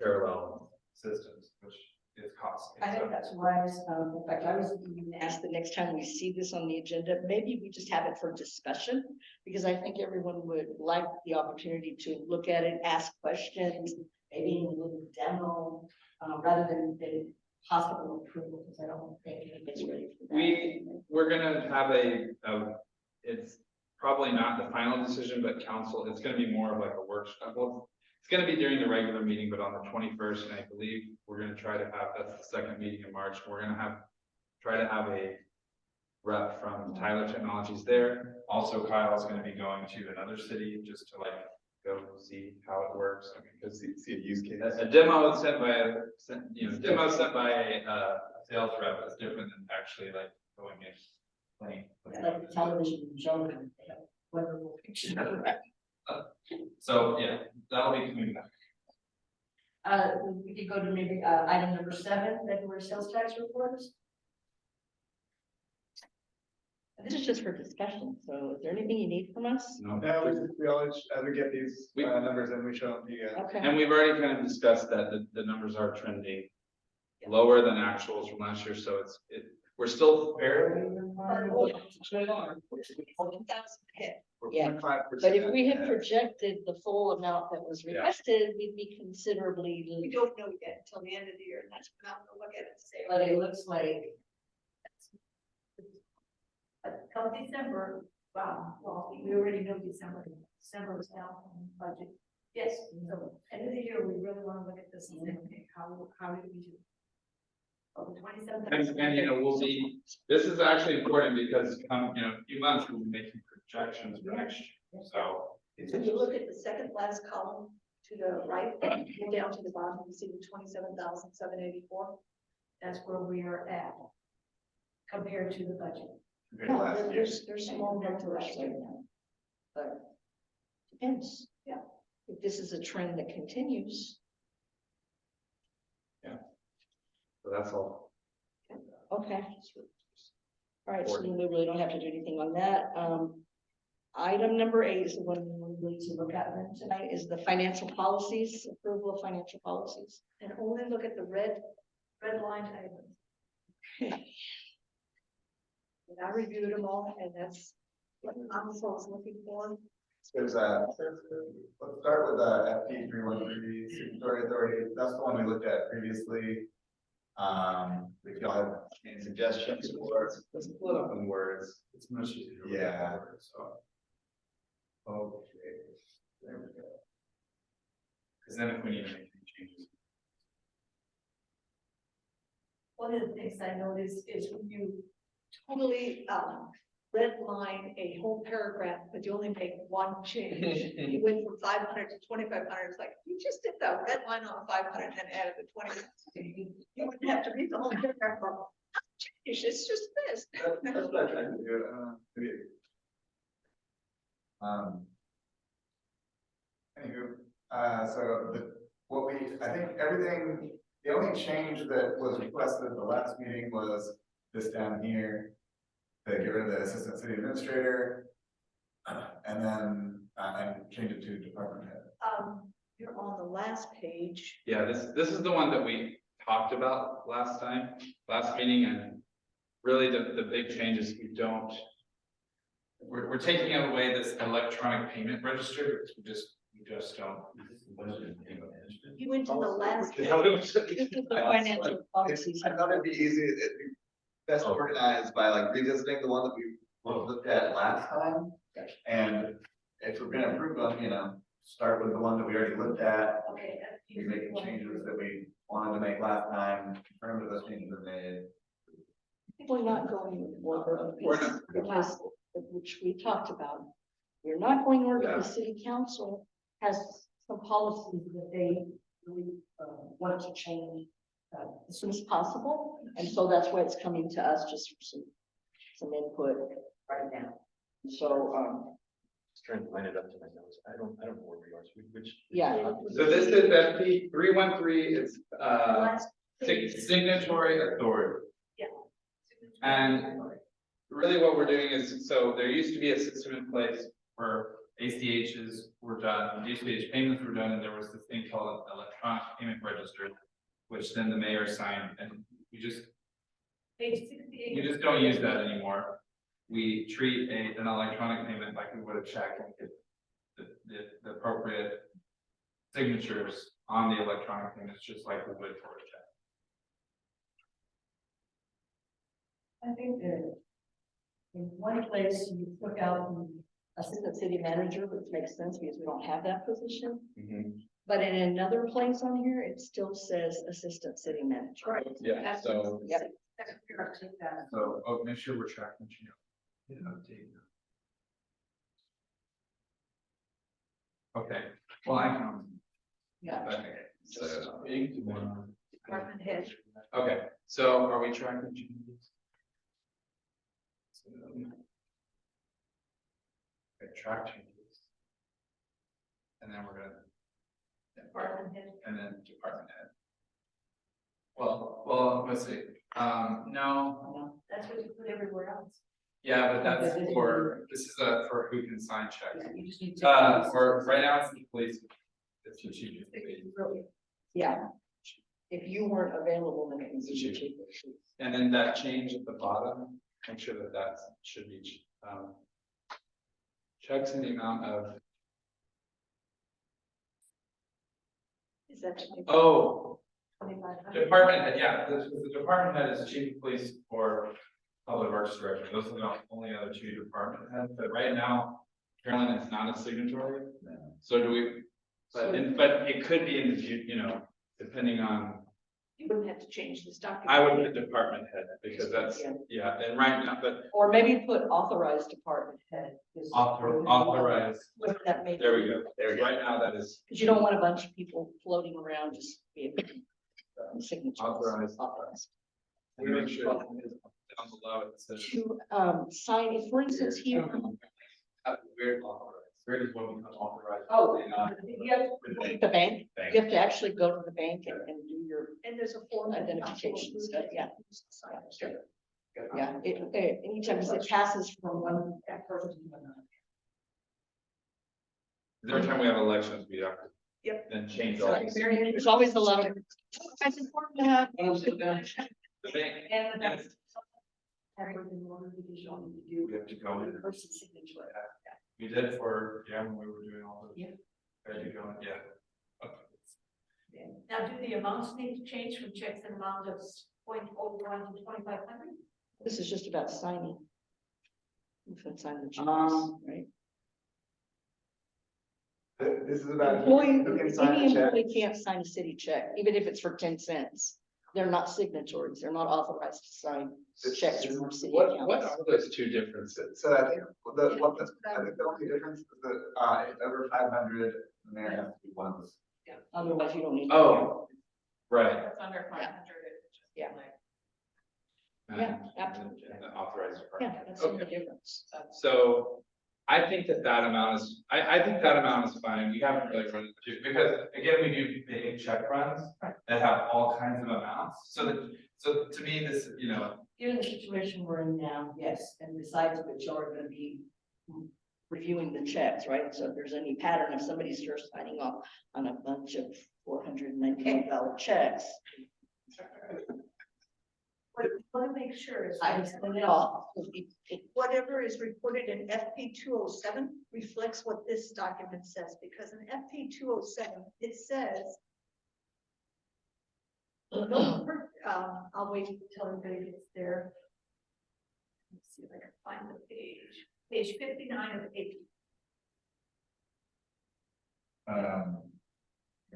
B: parallel systems, which is costly.
F: I think that's wise. In fact, I was even asked the next time we see this on the agenda, maybe we just have it for discussion, because I think everyone would like the opportunity to look at it, ask questions, maybe a little demo, rather than hospital approval, because I don't think anybody's ready for that.
B: We're gonna have it's probably not the final decision, but council, it's gonna be more of like a workshop. Well, it's gonna be during the regular meeting, but on the 21st, and I believe we're gonna try to have, that's the second meeting in March, we're gonna try to have a rep from Tyler Technologies there. Also, Kyle's gonna be going to another city just to go see how it works. I mean, because see a use case. A demo sent by a sales rep is different than actually going in playing.
F: Like the television show, wonderful picture.
B: So yeah, that'll be coming back.
F: We could go to maybe item number 7, February sales tax reports. This is just for discussion, so is there anything you need from us?
B: No.
E: Yeah, we always, as we get these numbers and we show them to you.
F: Okay.
B: And we've already kind of discussed that the numbers are trending lower than actuals from last year, so we're still fairly.
F: We're Yeah.
E: 0.5%.
F: But if we had projected the full amount that was requested, we'd be considerably.
A: We don't know yet until the end of the year, and that's when I'm gonna look at it and say.
F: But it looks like,
A: But come December, wow, well, we already know December was down from budget. Yes, so end of the year, we really wanna look at this and say, okay, how did we do? Oh, the 27th.
B: And we'll see, this is actually important because a few months we'll be making projections for next year, so.
A: If you look at the second last column, to the right, go down to the bottom, you see the 27,784. That's where we are at compared to the budget.
E: Compared to
F: No,
E: last year.
F: there's small numbers right now. But depends.
A: Yeah.
F: If this is a trend that continues,
B: So that's all.
F: okay. All right, so we really don't have to do anything on that. Item number 8 is the one we need to look at then tonight, is the financial policies, approval of financial policies.
A: And only look at the red line items. And I reviewed them all, and that's what I'm was looking for.
E: There's let's start with FP 313, signatory authority. That's the one we looked at previously. If y'all have any suggestions or,
B: Let's split up in words.
G: It's much easier. with
E: Yeah.
G: that word, So. Okay, there we go. Cause then if we need to make any changes.
A: One of the things I noticed is when you totally, red line a whole paragraph, but you only make one change. You went from 500 to 2,500, it's like, you just did the red line on 500 and added the 20. You wouldn't have to read the whole paragraph. Change, it's just this.
E: that's what I tried to do. Maybe. Anywho, so I think everything, the only change that was requested at the last meeting was this down here. To get rid of the assistant city administrator. And then, I change it to department head.
A: You're on the last page.
B: Yeah, this is the one that we talked about last meeting, and really the big change is we don't.
G: We're taking away this electronic payment register because we just don't.
A: You went to the last.
B: Is that what it was?
F: This is the financial policies.
E: I thought it'd be easy, it'd be best organized by like revisiting the one that we looked at last time. And if we're gonna approve them, start with the one that we already looked at.
A: Okay.
E: We make the changes that we wanted to make last time, confirm that those changes are made.
F: We're not going in order
B: We're not.
F: because, which we talked about. We're not going in order
B: Yeah.
F: because city council has some policies that they really want to change as soon as possible. And so that's why it's coming to us just for some input right now. So,
D: Just trying to line it up to my notes. I don't know where we are. So which.
F: Yeah.
B: So this is FP 313, it's
A: Last page.
B: signatory authority.
A: Yeah.
B: And really what we're doing is, so there used to be a system in place
G: Where ACHs were done, ACH payments were done, and there was this thing called an electronic payment register. Which then the mayor signed, and we just
A: Page 68.
G: You just don't use that anymore. We treat an electronic payment like we would a check and get the appropriate signatures on the electronic payments, just like we would for a check.
F: I think that in one place you took out the assistant city manager, which makes sense because we don't have that position. But in another place on here, it still says assistant city manager.
A: Right.
B: Yeah,
A: That's
B: so-
A: what-
F: Yep.
A: Second paragraph, take that.
G: So, make sure we're tracking, update. Okay, well, I can.
F: Yeah.
G: Okay,
B: So,
A: Department head.
B: okay, so are we tracking changes?
G: Okay, track changes. And then we're gonna,
A: Department head.
G: and then department head. Well, let's see, no,
A: That's what you put everywhere else.
G: yeah, but that's this is for who can sign checks.
F: You just need to.
G: For right now, it's the police. It's the chief of police.
F: Yeah. If you weren't available, then it was the chief.
B: And then that change at the bottom, make sure that that should be, checks in the amount of,
A: Is that?
B: oh,
A: 2,500?
G: Department head, yeah, the department head is chief of police or public works director. Those are the only other two department heads, but right now, Carolyn is not a signatory. So do we, but it could be in the future, depending on
F: You wouldn't have to change this document.
B: I would put department head because that's,
F: Yeah.
B: yeah, and right now, but
F: Or maybe put authorized department head. is-
G: Authorized.
F: Whatever that may be.
B: there we go. Right now, that is
F: Because you don't want a bunch of people floating around just being signatures.
B: Authorized.
F: Authorized.
B: we make sure down below it says.
F: To, sign, if for instance, he.
H: Where authorized, where does one become authorized?
F: Oh,
H: And,
F: you have the bank,
D: Bank.
F: you have to actually go to the bank and do your
A: And there's a form. that
F: identification stuff, yeah.
A: Sure.
F: Yeah, anytime it passes from one person to another.
B: Every time we have elections, we have to.
A: Yep.
B: Then change
F: So
B: all.
F: it's very- there's always a lot of. It's important to have.
B: The bank.
F: And
B: And
D: We have to go in.
F: person signature.
G: We did for, when we were doing all the.
F: Yeah.
G: Ready to go, yeah. Okay.
A: Now, do the amounts need to change from checks and amount of 0.01 to 2,500?
F: This is just about signing. You can sign the checks, right?
E: This is about.
F: Employee,
E: who can sign
F: any
E: the check.
F: employee can't sign a city check, even if it's for 10 cents. They're not signatories, they're not authorized to sign checks from our city
B: what
F: accounts.
B: are those two differences?
E: So I think I think the only difference is that, it's over 500, the mayor has to be one of those.
F: Otherwise, you don't need.
B: Oh, right.
C: That's under 500.
F: Yeah.
B: And-
F: Yeah, absolutely.
B: and the authorized
F: Yeah,
B: department.
F: that's the only
B: Okay.
F: difference.
B: So I think that amount is, I think that amount is fine. We haven't really run into.
G: Because again, we do big check runs that have all kinds of amounts, so to me, this,
F: Given the situation we're in now, yes, and besides which you're gonna be reviewing the checks, right? So if there's any pattern, if somebody's just signing off on a bunch of $499 checks,
A: What I want to make sure is.
F: I send it off.
A: Whatever is reported in FP 207 reflects what this document says, because in FP 207, it says. I'll wait until everybody gets there. Let's see if I can find the page 59 of 80.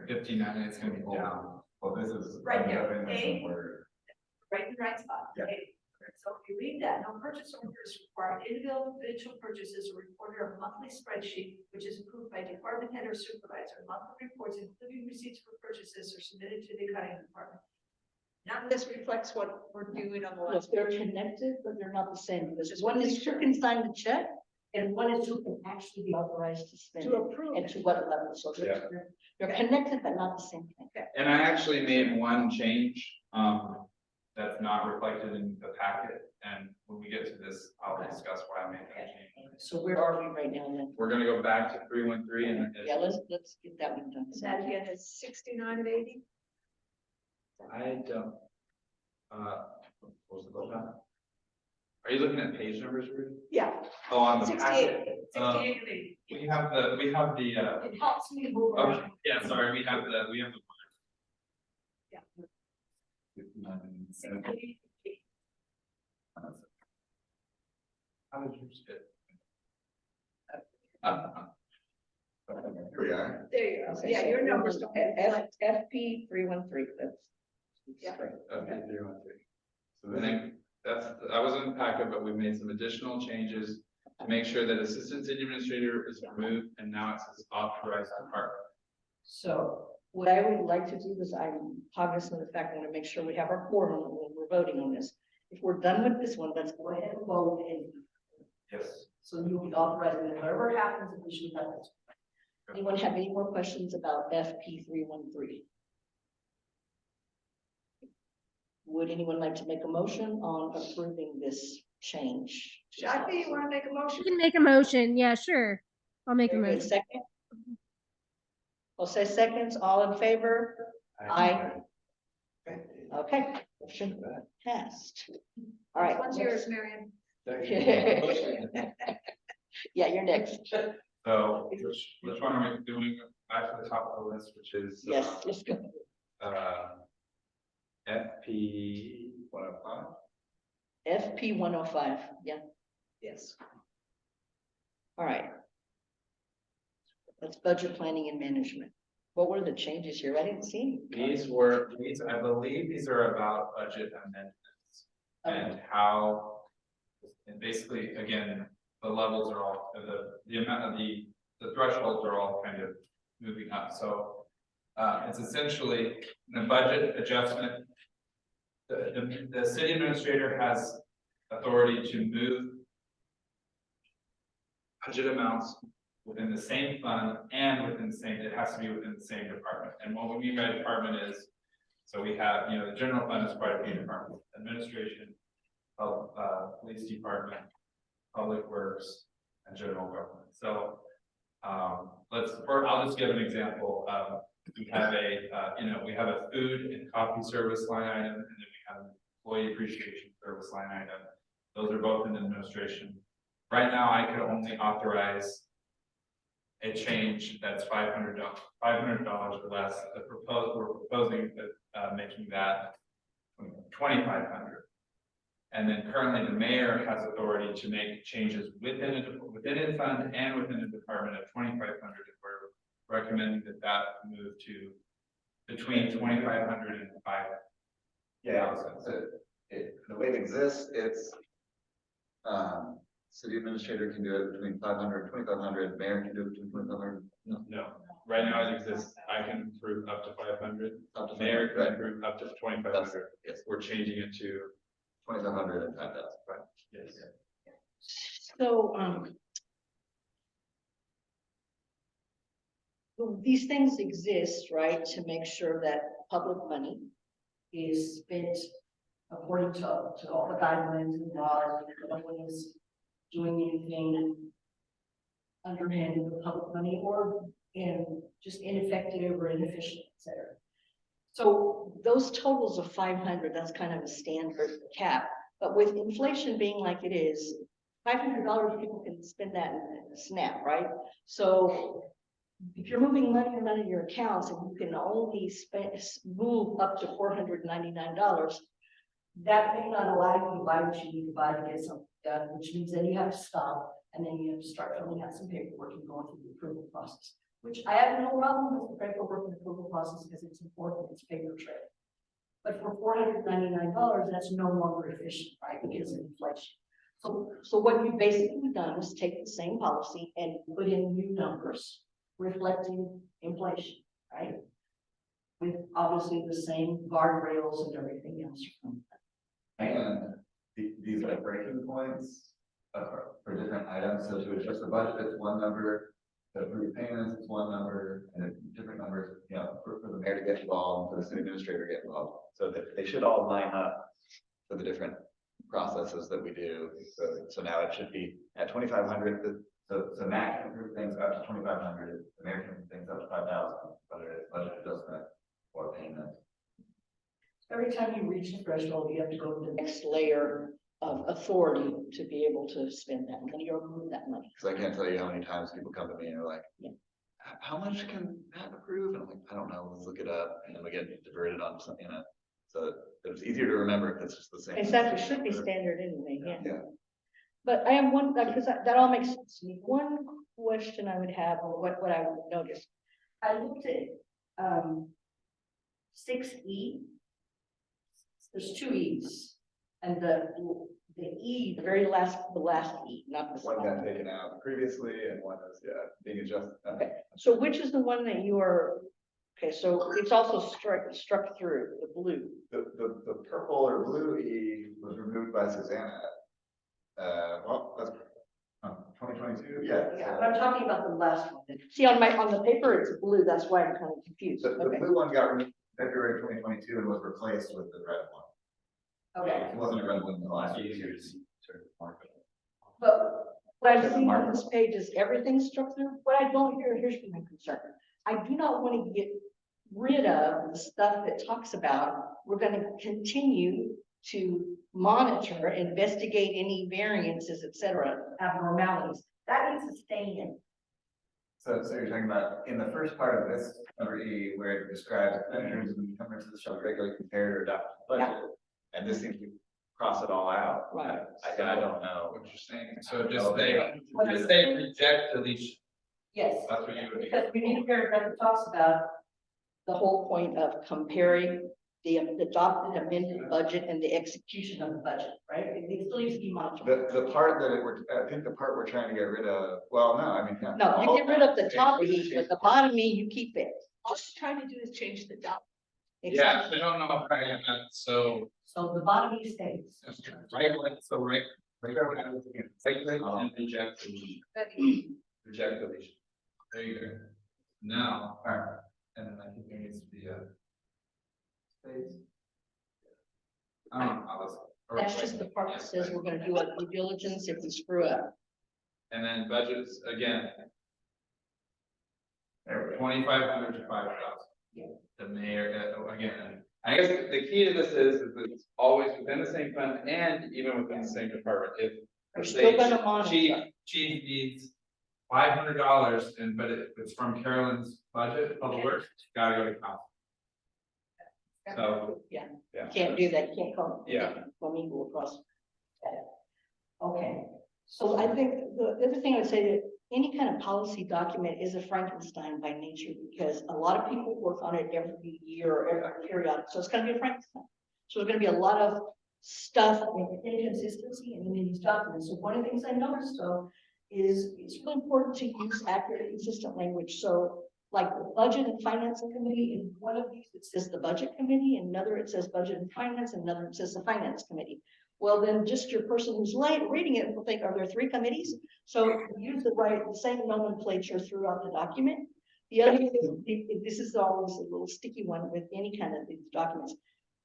G: 59, it's gonna be down.
E: Well, this is.
A: Right there,
E: I'm guessing
A: A.
E: somewhere.
A: Right in the right spot.
E: Yeah.
A: Okay. So if you read that, no purchase order is required. Individual purchases are reported on a monthly spreadsheet, which is approved by department head or supervisor. Monthly reports, including receipts for purchases, are submitted to the accounting department. None of this reflects what we're doing on the
F: Look,
A: last.
F: they're connected, but they're not the same, because one is who can sign the check, and one is who can actually be authorized to spend
A: To
F: it,
A: approve.
F: and to what level, so they're connected, but not the same thing.
B: And I actually made one change, that's not reflected in the packet, and when we get to this, I'll discuss why I made that change.
F: So where are we right now then?
B: We're gonna go back to 313 and.
F: Yeah, let's get that one done.
A: And that again is 69 of 80.
B: I don't. What was the back? Are you looking at page numbers, Rudy?
A: Yeah,
B: Oh, on the
A: 68,
B: packet.
A: 68 of 80.
G: We have the,
A: It helps me move
G: oh,
A: around.
G: yeah, sorry, we have the.
A: Yeah.
E: 59.
A: 68.
G: How did you get?
E: Here we are.
A: There you go.
F: Okay,
A: Yeah,
F: so
A: your numbers don't. reflect.
F: FP 313, that's.
A: Yeah.
B: Okay, 313. So then, that was in the packet, but we made some additional changes to make sure that assistant city administrator is removed, and now it says authorized department.
F: So what I would like to do is I'm cognizant of the fact, I want to make sure we have our quorum when we're voting on this. If we're done with this one, let's go ahead and vote and
G: Yes.
F: so you'll be authorizing it, whatever happens, we should have this. Anyone have any more questions about FP 313? Would anyone like to make a motion on approving this change?
A: Jackie, you want to make a motion?
I: You can make a motion. Yeah, sure. I'll make a
F: Very good.
I: motion.
F: Second? I'll say seconds, all in favor? Aye. Okay, motion passed. All right.
A: What's yours, Marion?
F: Yeah, you're next.
G: So, which one are we doing? Back to the top of the list, which is.
F: Yes, let's go.
B: FP 105.
F: FP 105, yeah,
A: Yes.
F: all right. That's budget planning and management. What were the changes here? I didn't see any.
G: I believe these are about budget amendments and how. And basically, again, the levels are all, the amount of the thresholds are all kind of moving up, so. It's essentially the budget adjustment. The city administrator has authority to move. Budget amounts within the same fund and within the same, it has to be within the same department, and what we mean by department is. So we have, the general fund is quite a few departments, administration, police department, public works, and general government, so. I'll just give an example, we have we have a food and coffee service line item, and then we have an employee appreciation service line item. Those are both in administration. Right now, I could only authorize a change that's $500 or less. We're proposing that, making that $2,500. And then currently the mayor has authority to make changes within a fund and within a department of $2,500. We're recommending that move to between $2,500 and $5,000.
E: Yeah, so the way it exists, it's, city administrator can do it between 500 and 2,500, mayor can do it between 2,500.
B: No, right now it exists, I can approve up to 500,
E: Up to
B: mayor
E: 500,
B: can
E: right.
B: approve up to
E: That's-
B: 2,500.
E: Yes,
B: We're changing it to,
E: 2,500 and 5,000.
B: yes.
F: So, these things exist, right, to make sure that public money is spent according to all the guidelines and laws, and no one is doing anything underhanded with public money or just ineffective or inefficient, et cetera. So those totals of 500, that's kind of a standard cap, but with inflation being like it is, $500, people can spend that in a snap, right? So if you're moving money out of your accounts and you can only move up to $499, that may not allow you to buy what you need to buy to get something done, which means then you have to stop and then you have to start filling out some paperwork and going through the approval process, which I have no problem with the paperwork and approval process because it's important, it's paper trail. But for $499, that's no longer efficient, right, because of inflation. So what you've basically done is take the same policy and put in new numbers reflecting inflation, right? With obviously the same guardrails and everything else.
E: And these are breaking points for different items, so to adjust the budget, it's one number, to approve payments, it's one number, and then different numbers, for the mayor to get involved, for the city administrator to get involved. So that they should all line up for the different processes that we do, so now it should be at 2,500, so Matt can approve things up to 2,500, the mayor can approve things up to 5,000, whether it's budget adjustment or payment.
F: Every time you reach the threshold, you have to go to the next layer of authority to be able to spend that money or move that money.
E: Cause I can't tell you how many times people come to me and are like,
F: Yeah.
E: How much can Matt approve? And I'm like, I don't know, let's look it up, and then we get diverted on something, so it's easier to remember if it's just the same.
F: Exactly, should be standard anyway, yeah.
E: Yeah.
F: But I have one, because that all makes sense to me. One question I would have, or what I would notice. I looked at, 6E. There's 2 E's, and the E, the last E, not the
E: One got
F: second.
E: taken out previously and one is, being adjusted.
F: Okay, so which is the one that you are, okay, so it's also struck through, the blue.
E: The purple or blue E was removed by Susanna. Well, that's 2022, yeah.
F: Yeah, but I'm talking about the last one. See, on the paper, it's blue, that's why I'm kind of confused.
E: The
F: Okay,
E: blue one got removed February 2022 and was replaced with the red one.
F: okay.
E: It wasn't a red one in the last few
D: Easier to
E: years.
D: see, sort of mark it.
F: But what I've seen on this page is everything struck through. What I don't here's my concern. I do not want to get rid of the stuff that talks about, we're going to continue to monitor, investigate any variances, et cetera, abnormalities. That needs to stay in.
E: So you're talking about in the first part of this, number E, where it describes expenditures and encumbrances shall be regularly compared or adopted to the budget. And this seems to cross it all out.
F: Right.
E: I don't know.
G: What you're saying, so just say reject deletion.
F: Yes.
G: That's what you would do.
F: Because we need a paragraph that talks about the whole point of comparing the adopted amended budget and the execution of the budget, right? It still needs to be monitored.
E: The part that I think the part we're trying to get rid of, well, no, I mean.
F: No, you get rid of the top E, but the bottom E, you keep it.
A: All she's trying to do is change the dollar.
B: Yeah,
F: Exactly.
B: I don't know if I am, so,
F: So the bottom E stays.
B: right, so right, take and reject deletion. Reject deletion. There you go. Now,
G: Alright, and then I think there needs to be a. Space. I don't know how this.
F: That's just the part that says we're gonna do our due diligence if we screw up.
B: and then budgets again,
G: There we go.
B: 2,500 to 5,000.
F: Yeah.
B: The mayor, again, I guess the key to this is that it's always within the same fund and even within the same department. If
F: We're
B: say
F: still gonna monitor.
B: chief needs $500 and but it's from Carolyn's budget, public works, gotta go to council. So.
F: Yeah.
B: Yeah.
F: Can't do that, can't come.
B: Yeah.
F: Let me go across. Okay, so I think the other thing I would say that any kind of policy document is a Frankenstein by nature because a lot of people work on it every year or every periodic, so it's gonna be a Frankenstein. So there's gonna be a lot of stuff and inconsistency in these documents. So one of the things I noticed though is it's really important to use accurate, consistent language. So like the budget and finance committee, in one of these, it says the budget committee, in another it says budget and finance, and another it says the finance committee. Well, then just your person who's reading it will think, are there 3 committees? So use the same nomenclature throughout the document. The other thing, this is always a little sticky one with any kind of these documents.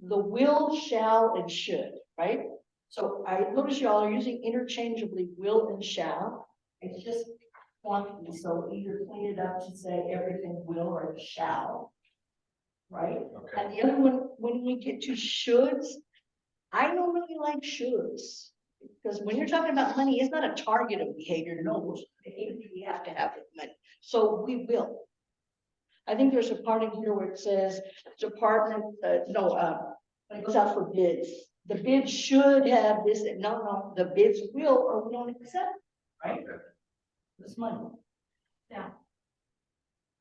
F: The will, shall, and should, right? So I notice y'all are using interchangeably will and shall. It's just clunky, so either clean it up to say everything will or shall. Right?
B: Okay.
F: And the other one, when we get to shoulds, I don't really like shoulds. Because when you're talking about money, it's not a target of behavior, no, it's behavior we have to have with money. So we will. I think there's a part in here where it says department, it goes out for bids. The bid should have this, no, the bids will or we don't accept, right? This money.
A: Now,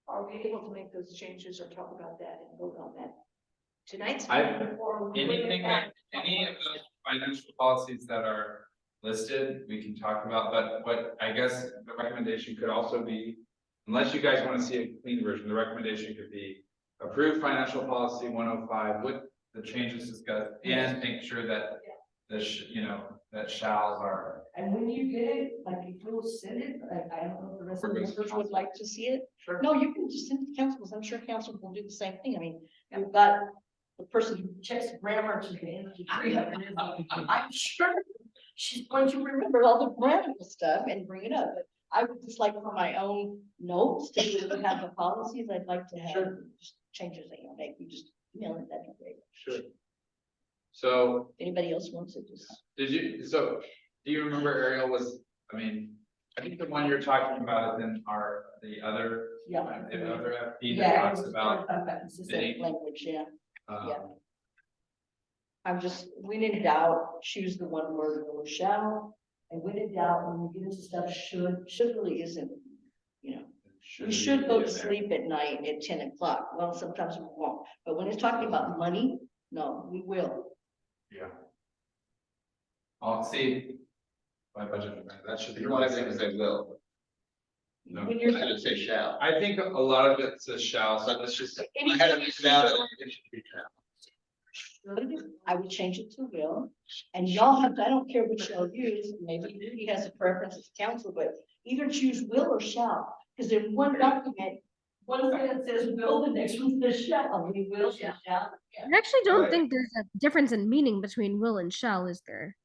A: are we able to make those changes or talk about that and vote on that? Tonight's. meeting, or we bring it
B: Anything
A: back?
B: that, any of the financial policies that are listed, we can talk about, but what I guess the recommendation could also be, unless you guys want to see a clean version, the recommendation could be approve financial policy 105 with the changes discussed and make sure that that shalls are.
F: And when you get it, like if you'll send it, I don't know if the rest of the members would like to see it.
B: Sure.
F: No, you can just send it to council, because I'm sure council will do the same thing. I mean, you've got the person who checks grammar to the end of the tree. I'm sure she's going to remember all the grammatical stuff and bring it up. But I would just like for my own notes to be able to have the policies, I'd like to have just changes that you'll make. You just email it, that'd be great.
B: Sure. So
F: If anybody else wants it, just.
B: do you remember Ariel was, I think the one you're talking about is in the other
F: Yeah.
B: FD that talks about.
F: Consistent
B: bidding.
F: language, yeah.
B: um,
F: I'm just, when in doubt, choose the one word or shall. And when in doubt, when we get into stuff, should really isn't, we should
B: be
F: go
B: in
F: to
B: there.
F: sleep at night at 10 o'clock. Well, sometimes we won't, but when it's talking about money, no, we will.
B: Yeah. I'll see. My budget, that should be.
E: You don't want everything to say will.
B: No.
F: When you're,
E: I would say shall.
B: I think a lot of it's a shall, so let's just.
E: I had it down, it should be shall.
F: I would change it to will, and y'all have, I don't care which y'all use, maybe he has a preference as council, but either choose will or shall, because in one document, one sentence says will, the next one says shall, we will, shall.
I: I actually don't
E: Right.
I: think there's a difference in meaning between will and shall, is there?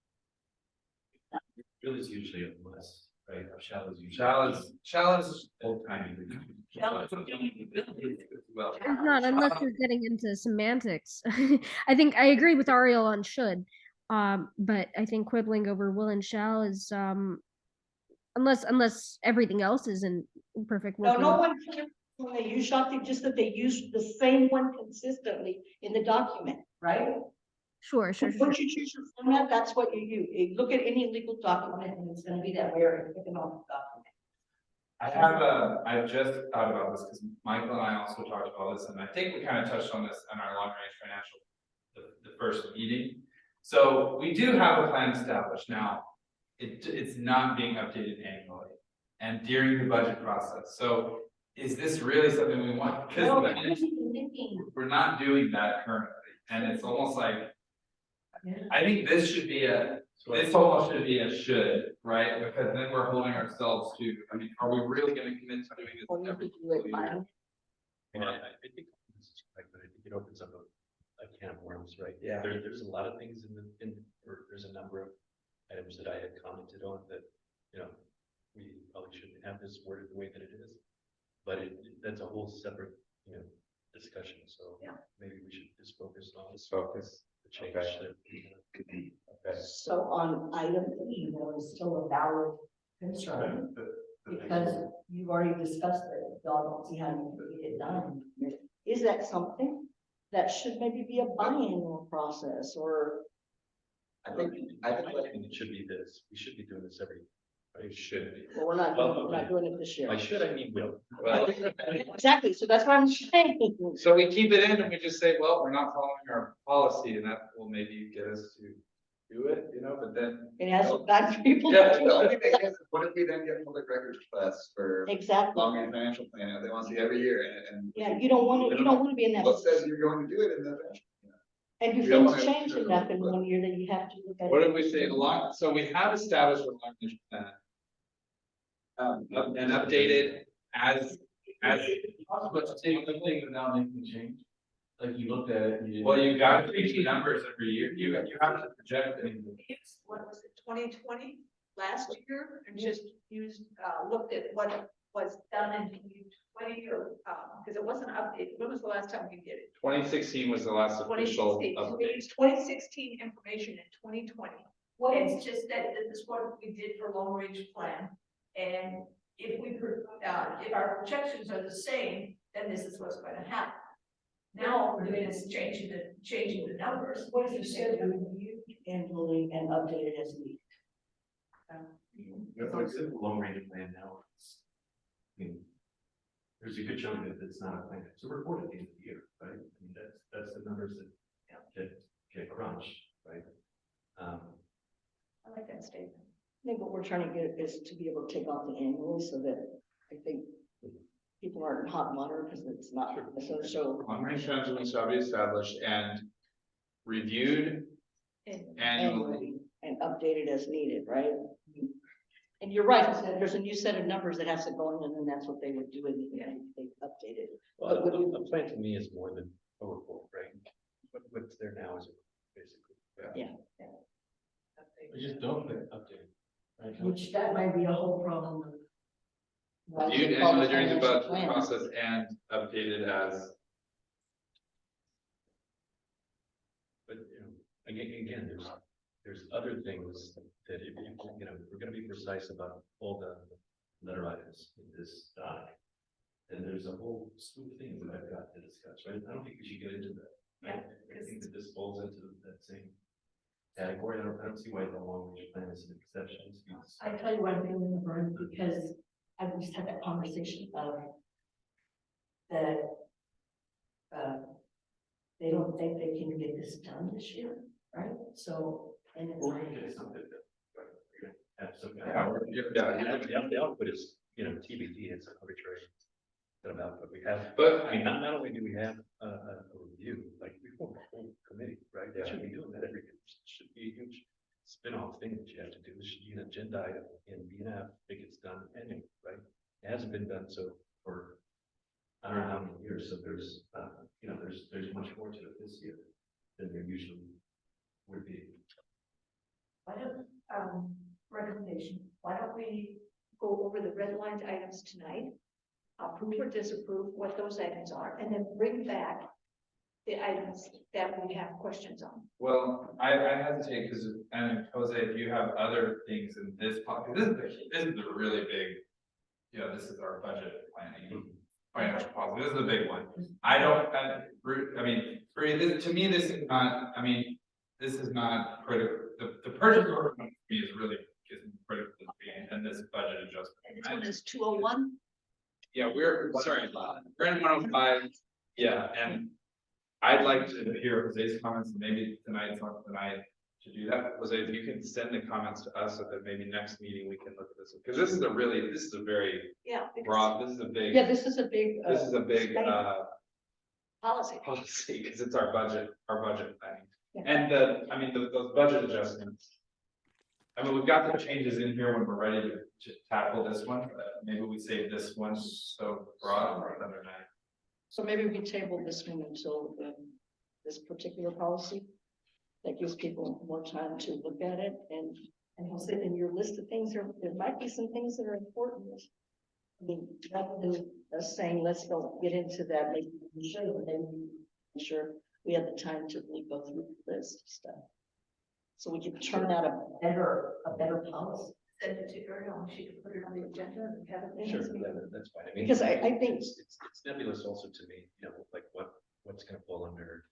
D: Will is usually a must, right? Shall is usually.
B: Shall is
D: Old timey.
B: well.
I: It's not, unless you're getting into semantics. I think I agree with Ariel on should. But I think quibbling over will and shall is unless everything else is in perfect
F: No,
I: working.
F: no one, when they use Shakti, just that they use the same one consistently in the document, right?
I: Sure.
F: Once you choose your format, that's what you use. You look at any legal document and it's gonna be that way or economic document.
G: I've just thought about this, because Michael and I also talked about this, and I think we kind of touched on this in our long range financial, the first meeting. So we do have a plan established now. It's not being updated annually and during the budget process. So is this really something we want? Because we're not doing that currently, and it's almost like, I think this should be this almost should be a should, right? Because then we're holding ourselves to, I mean, are we really gonna commit to doing
F: Or
G: this
F: you
G: every
F: could do it
G: single year?
F: by-
D: And I think this is correct, but I think it opens up a can of worms, right?
B: Yeah.
D: There's a lot of things or there's a number of items that I had commented on that, we probably shouldn't have this worded the way that it is. But that's a whole separate, discussion, so.
A: Yeah.
D: Maybe we should just focus on
B: Just focus.
D: the change.
B: Okay.
D: that-
B: Okay.
F: So on item E, that was still a valid concern, because you've already discussed it, y'all don't see how you can get it done. Is that something that should maybe be a biannual process, or?
E: I think, I think
D: I think it should be this, we should be doing this every,
B: It should be.
F: Well, we're not doing it this year.
D: I should, I mean, will.
B: Well,
F: Exactly, so that's what I'm saying.
B: so we keep it in and we just say, well, we're not following our policy, and that will maybe get us to do it, but then.
F: It has got people.
B: Yeah,
E: the only thing is, what if we then get public records requests for
F: Exactly,
E: long range financial plan, they want to see every year, and.
F: yeah, you don't want to be in that.
E: What says you're going to do it in the financial?
F: And if
E: we don't
F: things
E: wanna-
F: change enough in 1 year, then you have to look at it.
B: What did we say, so we have established a long range plan. And updated as,
H: But to take the thing without making a change, like you looked at it, you didn't.
G: Well, you got to reach the numbers every year, you have to project it.
A: It's, what was it, 2020 last year, and just used, looked at what was done in 2020, or, because it wasn't updated. When was the last time we did it?
B: 2016 was the last official
A: 2016. So we
B: update.
A: used 2016 information in 2020. It's just that this is what we did for long range plan. And if if our projections are the same, then this is what's going to happen. Now, we're doing is changing the numbers. What is it said?
F: Annually and updated as needed.
D: It's a long range plan now. I mean, there's a good chunk of it that's not a plan, it's a report at the end of the year, right? I mean, that's the numbers that get crunched, right?
A: I like that statement.
F: I think what we're trying to get is to be able to take off the annually, so that I think people aren't in hot water, because it's not, so
B: Long range plan shall be established and reviewed
A: And
B: annually.
F: and updated as needed, right? And you're right, there's a new set of numbers that has to go in, and then that's what they would do, and they update it.
D: Well, a plan to me is more than a report, right? What's there now is basically.
F: Yeah.
H: We just don't update. Right?
F: Which that might be a whole problem. of why they
B: Reviewed
F: call
B: annually
F: it
B: during the
F: financial
B: budget
F: plan.
B: process and updated as.
D: But, again, there's other things that if we're gonna be precise about all the letter items in this doc. Then there's a whole slew of things that I've got to discuss, right? I don't think we should get into that. I think that this falls into that same category. I don't see why the long range plan is an exception.
F: I tell you what, I'm feeling the burn, because I just had that conversation of that. They don't think they can get this done this year, right? So, and it's
D: Or
F: like,
D: we get something that, right, we're gonna have some.
B: Yeah,
D: The output is, TBD, it's arbitrary. About, but we have,
B: but
D: I mean, not only do we have a review, like we form a whole committee, right? They should be doing that every year. It should be a huge spin-off thing that you have to do. It should be an agenda item in BNF that gets done annually, right? It hasn't been done so for I don't know how many years, so there's much more to it this year than there usually would be.
A: why don't, recommendation, why don't we go over the red lined items tonight? Approve or disapprove what those items are, and then bring back the items that we have questions on.
G: Well, I hesitate because, and Jose, if you have other things in this pocket, this is the really big. This is our budget planning, financial policy, this is a big one. I mean, to me, this is not, this is not critical, the purchase order for me is really critical, and this budget adjustment.
A: And This one is 201.
B: Yeah, we're in 105, yeah, and I'd like to hear Jose's comments, and maybe tonight's not the night to do that. Jose, if you can send the comments to us, so that maybe next meeting we can look at this, because this is a very
A: Yeah. because
B: broad, this is a big.
F: Yeah, this is a big.
B: This is a big,
F: statement.
A: Policy.
B: policy, because it's our budget planning.
F: Yeah.
B: And those budget adjustments. I mean, we've got the changes in here when we're ready to tackle this one, but maybe we save this one so broad for another night.
F: So maybe we table this one until this particular policy. That gives people more time to look at it and he'll say in your list of things, there might be some things that are important. I mean, rather than us saying, let's go get into that, maybe we should, but then we sure we have the time to really go through the list of stuff. So we can turn out a better policy.
A: Send it to Ariel, and she can put it on the agenda and have it.
D: Sure, that's fine. I mean,
F: Because I think-
D: it's nebulous also to me, you know, like what's gonna fall under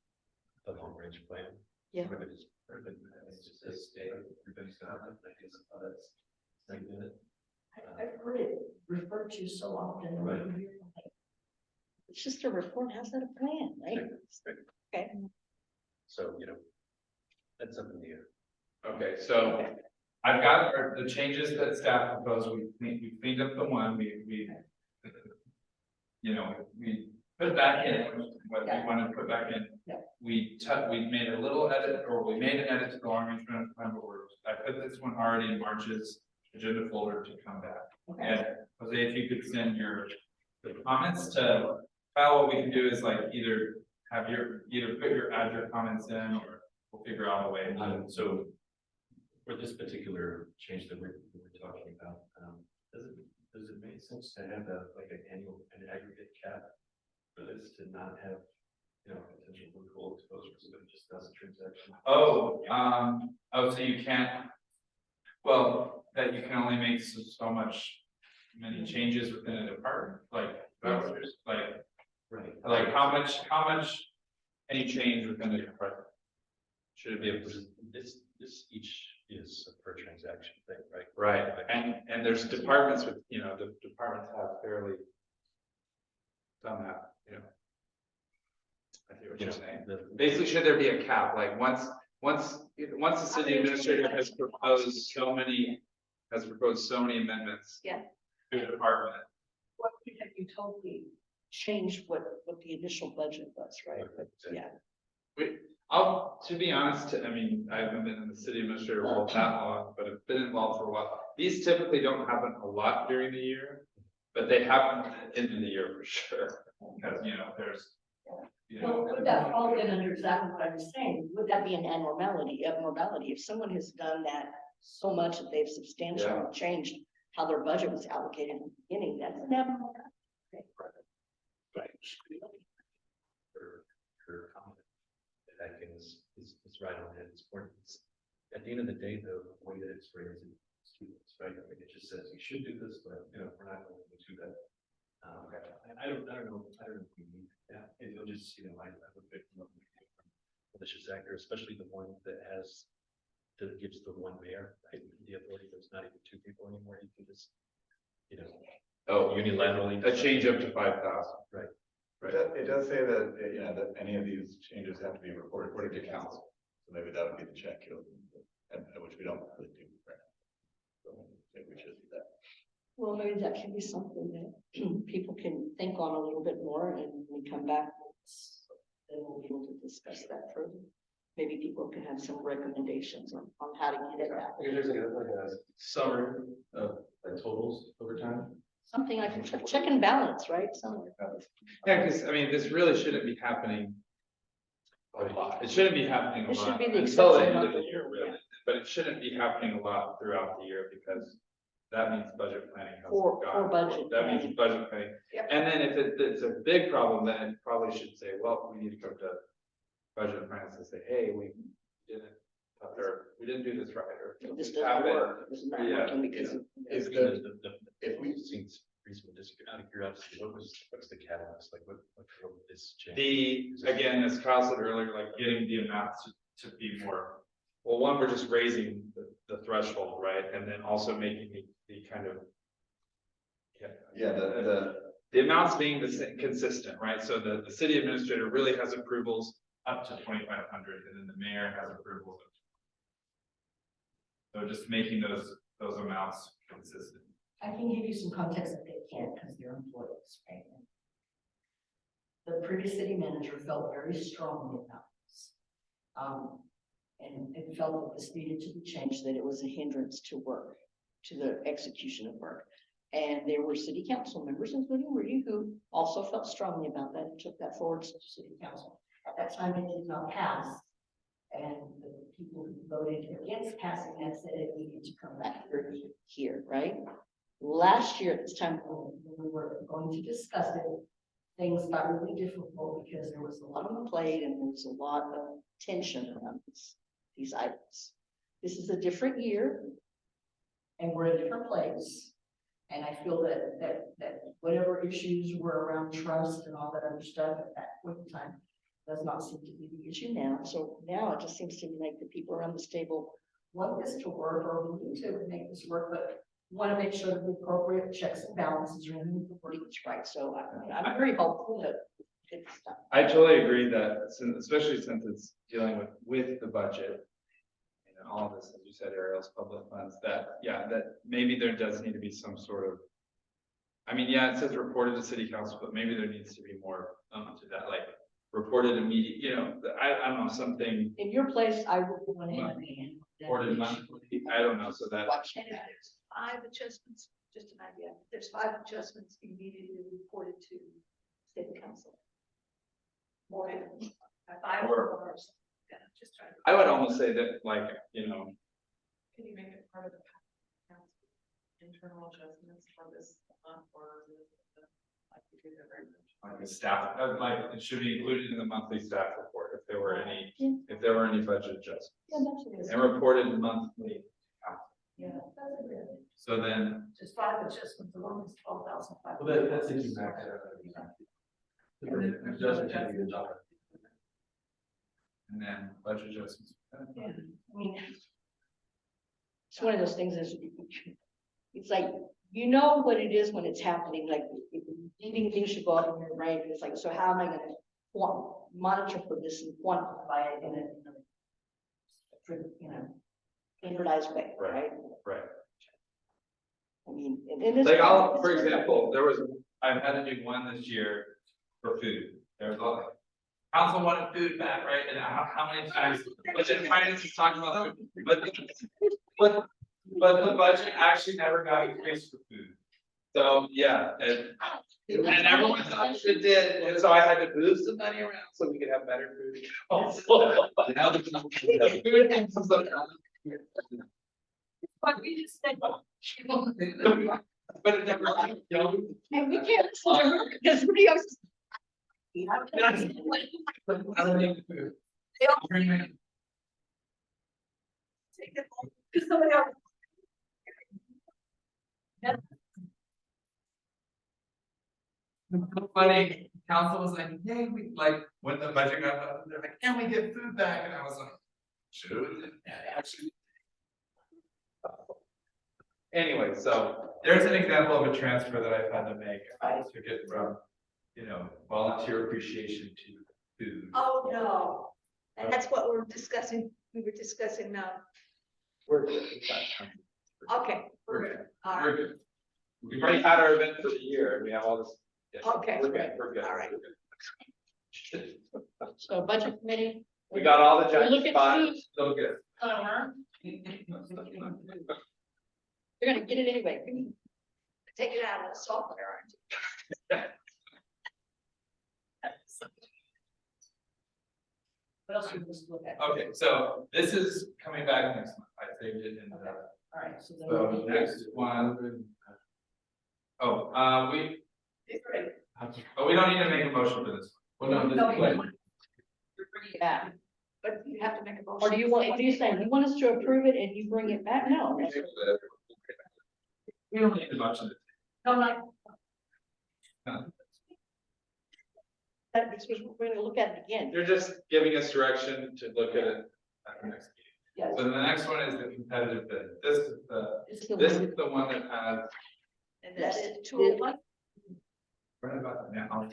D: the long range plan.
F: Yeah.
D: Some of it is urban, it's just a state, everybody's got it, I guess, that's segmented.
F: I've heard it referred to so often.
D: Right.
F: It's just a report, how's that a plan, right? Okay.
D: So, you know, that's up in the air.
B: Okay, so I've got the changes that staff proposed, we cleaned up the one, we. You know, we put back in what we wanted to put back in.
F: Yeah.
B: We made a little edit, or we made an edit to the long range plan, but I put this one already in March's agenda folder to come back.
F: Okay.
B: And Jose, if you could send the comments to Kyle, what we can do is like either add your comments in, or we'll figure out a way.
D: So for this particular change that we're talking about, does it make sense to have an aggregate cap for this to not have, you know, potential local exposure, so that it just does a transaction?
B: So you can't, well, that you can only make so many changes within a department, like how much any change within the department? Should it be a
D: This each is a per transaction thing, right?
B: right, and there's departments with, you know, the departments have fairly done that, you know. I see what you're saying. Basically, should there be a cap, like once the city administrator has proposed so many amendments.
A: Yeah.
B: To the department,
F: What have you totally changed what the initial budget was, right? But yeah,
B: to be honest, I mean, I haven't been in the city administrator role that long, but I've been involved for a while. These typically don't happen a lot during the year, but they happen at the end of the year for sure. Because, you know, there's, you
F: well,
B: know,
F: would that fall in under exactly what I was saying? Would that be an abnormality? If someone has done that so much that they've substantially
B: Yeah.
F: changed how their budget was allocated in the beginning, that's an abnormality.
D: Right. Her comment, that I think is right on it. It's important. At the end of the day, though, the way that it's phrased in students, right? I mean, it just says you should do this, but you know, we're not going to do that. And I don't know if we need that. It'll just, you know, I would pick from malicious actor, especially the one that gives the one mayor, right? The authority, there's not even two people anymore. You can just, you know, unilaterally.
B: a change up to 5,000.
D: Right.
B: Right.
E: It does say that, you know, that any of these changes have to be reported to council. So maybe that would be the check, which we don't really do right now. So maybe we should do that.
F: Well, maybe that can be something that people can think on a little bit more and when we come back. Then we'll be able to discuss that further. Maybe people can have some recommendations on how to get it out.
H: There's like a summary of like totals over time.
F: Something like a check and balance, right? Somewhere.
B: Yeah, because I mean, this really shouldn't be happening a lot. It shouldn't be happening a
F: It should
B: lot
F: be the
B: until the
F: exception,
B: end
F: not
B: of the
F: the
B: year,
F: rule,
B: really.
F: yeah.
B: But it shouldn't be happening a lot throughout the year, because that means budget planning has
F: For
B: gone.
F: budget
B: That means
F: planning.
B: budget planning.
A: Yep.
B: And then if it's a big problem, then it probably should say, well, we need to come to budget plans and say, hey, we didn't do this right, or
F: This
B: this
F: doesn't
B: happened.
F: work. This is not
B: Yeah,
F: working because.
E: Is
D: I mean,
E: the,
D: if we've seen reasonable disagree, out of curiosity, what's the catalyst, like what drove this change?
B: Again, as Kyle said earlier, like getting the amounts to be more, well, one, we're just raising the threshold, right? And then also making the kind of
E: Yeah,
B: The amounts being consistent, right? So the city administrator really has approvals
G: up to 2,500, and then the mayor has approvals. So just making those amounts consistent.
F: I can give you some context that they can't because they're employees, right? The previous city manager felt very strongly about this. And it felt that this needed to be changed, that it was a hindrance to work, to the execution of work. And there were city council members, including Rudy, who also felt strongly about that and took that forward to city council. At that time, it did not pass. And the people who voted against passing that said it needed to come back here, right? Last year, at this time, when we were going to discuss it, things got really difficult because there was a lot on the plate and there was a lot of tension around these items. This is a different year and we're in a different place. And I feel that whatever issues were around trust and all that other stuff at that point in time does not seem to be the issue now. So now it just seems to me like the people around this table want this to work, or we need to make this work, but want to make sure that the appropriate checks and balances are in the wording is right. So I'm very hopeful that it's done.
B: I totally agree that, especially since it's dealing with the budget. And all of this, as you said, Ariel's public funds, that maybe there does need to be some sort of. I mean, yeah, it says reported to city council, but maybe there needs to be more to that, like reported immediate, I don't know, something.
F: In your place, I would want to.
B: Reported monthly, I don't know, so that.
A: And if there's 5 adjustments, just an idea, if there's 5 adjustments immediately reported to city council. More than 5 or something. Yeah, just trying to.
B: I would almost say that, like,
C: Can you make it part of the council internal adjustments for this month or like you do that very much?
B: like a staff, like, it should be included in the monthly staff report if there were any, budget adjustments.
F: Yeah, that's what it is.
B: And reported monthly.
A: Yeah, that's a good.
G: So then,
A: Just 5 adjustments alone is 12,500.
H: Well, that's if you max it out.
G: and then budget adjustments.
F: Yeah, I mean, it's one of those things is, it's like, you know what it is when it's happening, like, eating things should go up in your brain, and it's like, so how am I gonna monitor for this and quantify it in a standardized way, right?
B: Right.
F: I mean, and
B: Like, for example, I've had to do one this year for food. There's a lot. Council wanted food back, right? And how many times, budget and finance is talking about food, but the budget actually never got increased for food. So, yeah, and everyone thought it did, and so I had to move some money around so we could have better food. Now the food and some stuff.
A: But we just said.
B: But it never,
F: And we can't listen to her because somebody else is.
G: I don't need the food. Bring me-
A: Take it home to somebody else.
G: Funny, council was like, yay, we like, when the budget got done, they're like, can we get food back? And I was like, should, actually.
B: anyway, so.
G: There's an example of a transfer that I've had to make. I took it from, volunteer appreciation to food.
A: Oh, no. And that's what we were discussing now.
B: We're good.
A: Okay.
G: We're good.
A: All right.
G: We're good.
B: We've already had our event for the year and we have all this. yeah,
A: Okay.
B: We're good, we're good.
A: All right.
B: We're good.
F: So budget committee.
B: We got all the
F: We're
B: giant
F: looking
B: spots.
G: So good.
F: They're gonna get it anyway.
A: Take it out of the software, aren't you?
F: What else should we just look at?
G: Okay, so this is coming back next month. I saved it in the.
F: All right, so then.
G: So next one. Oh, we don't need to make a motion for this.
H: Well, no,
A: No,
H: this
A: you
H: is
A: don't.
F: Yeah,
A: But you have to make a motion.
F: or do you want, what are you saying? You want us to approve it and you bring it back? No.
G: We don't need to much of it.
A: No, like,
F: That, because we're gonna look at it again.
B: You're just giving us direction to look at it
G: At the next meeting.
F: Yes.
G: So the next one is the competitive bid. This is
F: It's the
B: This
F: one-
B: is the one that has
A: And that
F: Yes.
A: is 201,
G: Right about now.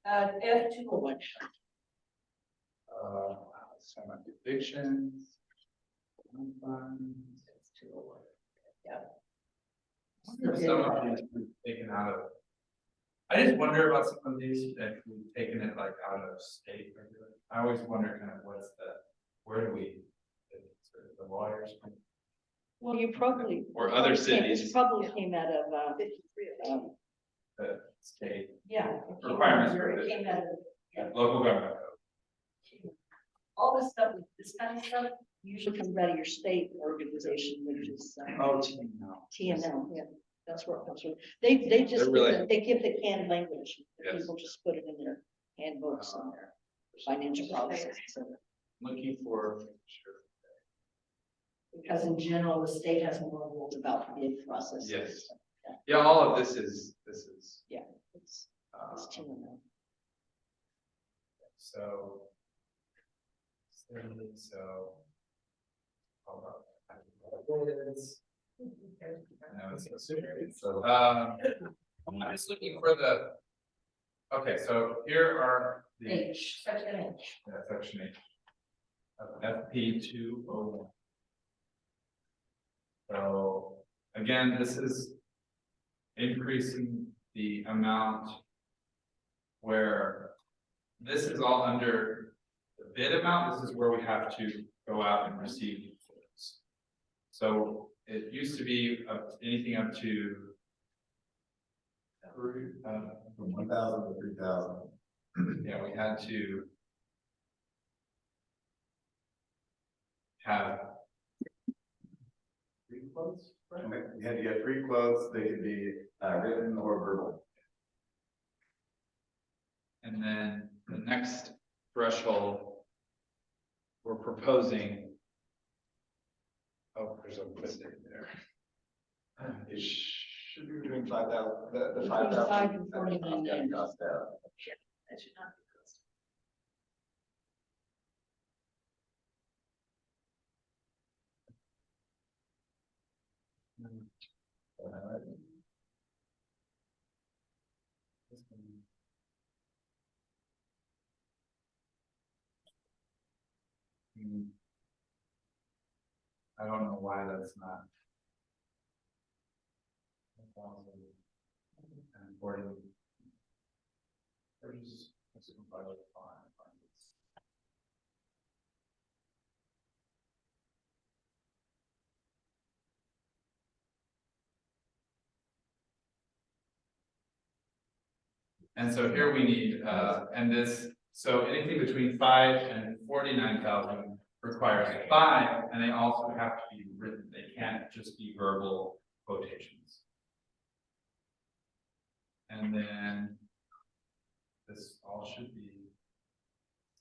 A: F 201.
B: So my evictions.
G: Some of these we've taken out of. I just wonder about some of these, if we've taken it like out of state. I always wonder kind of what's where do we? The lawyers.
F: Well, you probably.
B: Or other
F: This
B: cities.
F: probably came out of,
A: 53 of them.
G: The state
F: yeah.
G: requirements
F: It
G: for
F: came out of,
G: local government.
A: All this stuff, this kind of stuff,
F: usually comes out of your state organization, which is.
B: Oh, no.
F: TNL, yeah, that's where it comes from. They just,
B: They're really-
F: they give the canned language.
B: Yes.
F: People just put it in their handbooks and their financial policies, so.
B: Looking for, sure.
F: Because in general, the state has more rules about the bid process.
B: Yes. Yeah, all of this is,
F: It's, it's TNL.
G: So. So. Hold on. No, it's so super. So, I'm just looking for the. Okay, so here are the.
F: H, section H.
G: Yeah, section H. Of FP 201. So, again, this is. Increasing the amount. Where. This is all under. The bid amount, this is where we have to go out and receive. bids. So, it used to be anything up to.
E: From 1,000 to 3,000.
G: Yeah, we had to. Have. 3 quotes, right?
E: We had to get 3 quotes, they could be written or verbal.
B: And then the next threshold. We're proposing. Oh, there's a mistake there.
E: It should be between 5,000, the
F: Between
E: 5,000.
F: 5 and 49.
E: Cost out.
A: that should not be closed.
G: I don't know why that's not. And 40. There's. Let's compile it fine. And so here we need, and this, so anything between 5 and 49,000 requires 5, and they also have to be written, they can't just be verbal quotations. And then this all should be,